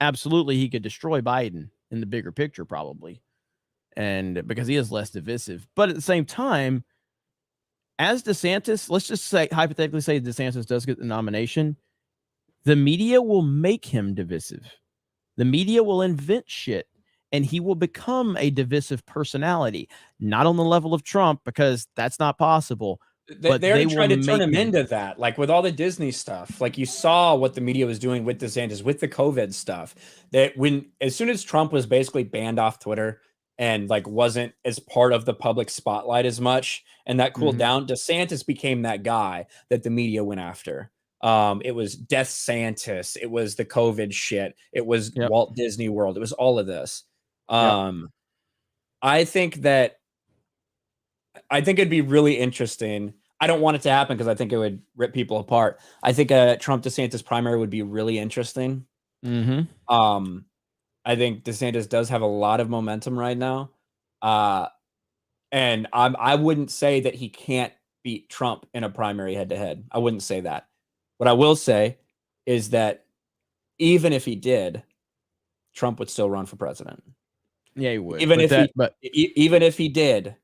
Absolutely, he could destroy Biden in the bigger picture, probably. And because he is less divisive. But at the same time, as DeSantis, let's just say, hypothetically say DeSantis does get the nomination, the media will make him divisive. The media will invent shit, and he will become a divisive personality. Not on the level of Trump, because that's not possible. But they already tried to turn him into that, like with all the Disney stuff. Like you saw what the media was doing with DeSantis, with the COVID stuff. That as soon as Trump was basically banned off Twitter and like wasn't as part of the public spotlight as much, and that cooled down, DeSantis became that guy that the media went after. It was Death Santis, it was the COVID shit, it was Walt Disney World, it was all of this. I think it'd be really interesting. I don't want it to happen because I think it would rip people apart. I think a Trump DeSantis primary would be really interesting. I think DeSantis does have a lot of momentum right now. And I wouldn't say that he can't beat Trump in a primary head to head. I wouldn't say that. What I will say is that even if he did, Trump would still run for president. Yeah, he would. Even if he did,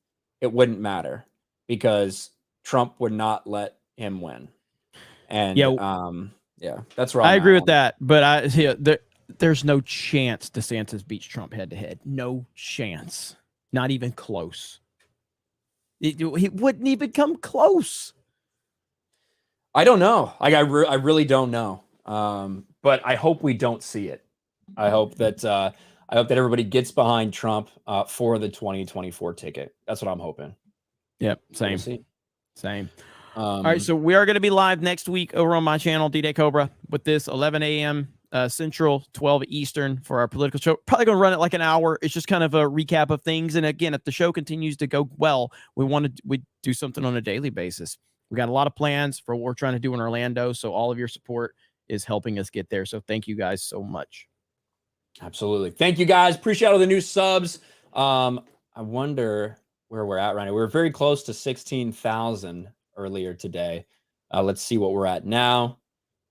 it wouldn't matter because Trump would not let him win. And that's right. I agree with that, but there's no chance DeSantis beats Trump head to head. No chance. Not even close. He wouldn't even come close. I don't know. I really don't know. But I hope we don't see it. I hope that everybody gets behind Trump for the 2024 ticket. That's what I'm hoping. Yep, same. We'll Same. All right, so we are going to be live next week over on my channel, D-Day Cobra, with this 11 a.m. Central, 12 Eastern for our political show. Probably going to run it like an hour. It's just kind of a recap of things. And again, if the show continues to go well, we do something on a daily basis. We got a lot of plans for what we're trying to do in Orlando. So all of your support is helping us get there. So thank you guys so much. Absolutely. Thank you guys. Appreciate all the new subs. I wonder where we're at right now. We were very close to 16,000 earlier today. Let's see what we're at now.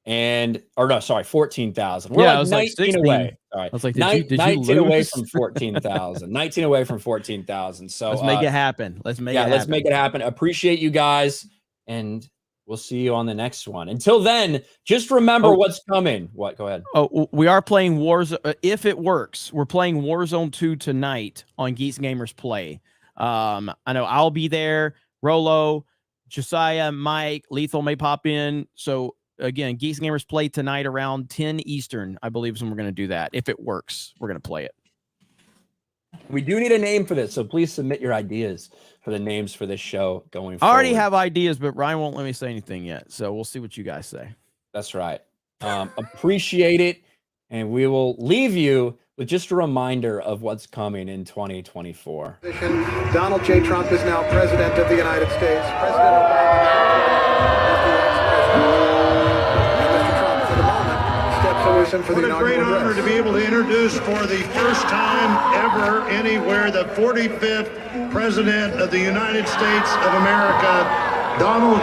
14,000. We're like 19 away. Sorry. I was like, did you 19 away from 14,000. 19 away from 14,000. So let's make it happen. Let's make it happen. Appreciate you guys, and we'll see you on the next one. Until then, just remember what's coming. What? Go ahead. Oh, we are playing Warzone. If it works, we're playing Warzone 2 tonight on Geeks and Gamers Play. I know I'll be there. Rolo, Josiah, Mike, Lethal may pop in. So again, Geeks and Gamers Play tonight around 10 Eastern, I believe, is when we're going to do that. If it works, we're going to play it. We do need a name for this, so please submit your ideas for the names for this show going forward. I already have ideas, but Ryan won't let me say anything yet, so we'll see what you guys say. That's right. Appreciate it, and we will leave you with just a reminder of what's coming in 2024. Donald J. Trump is now president of the United States. President Obama is the ex-president. And Mr. Trump, for the moment, steps steps away for the What a great honor address. to be able to introduce for the first time ever anywhere the 45th President of the United States of America, Donald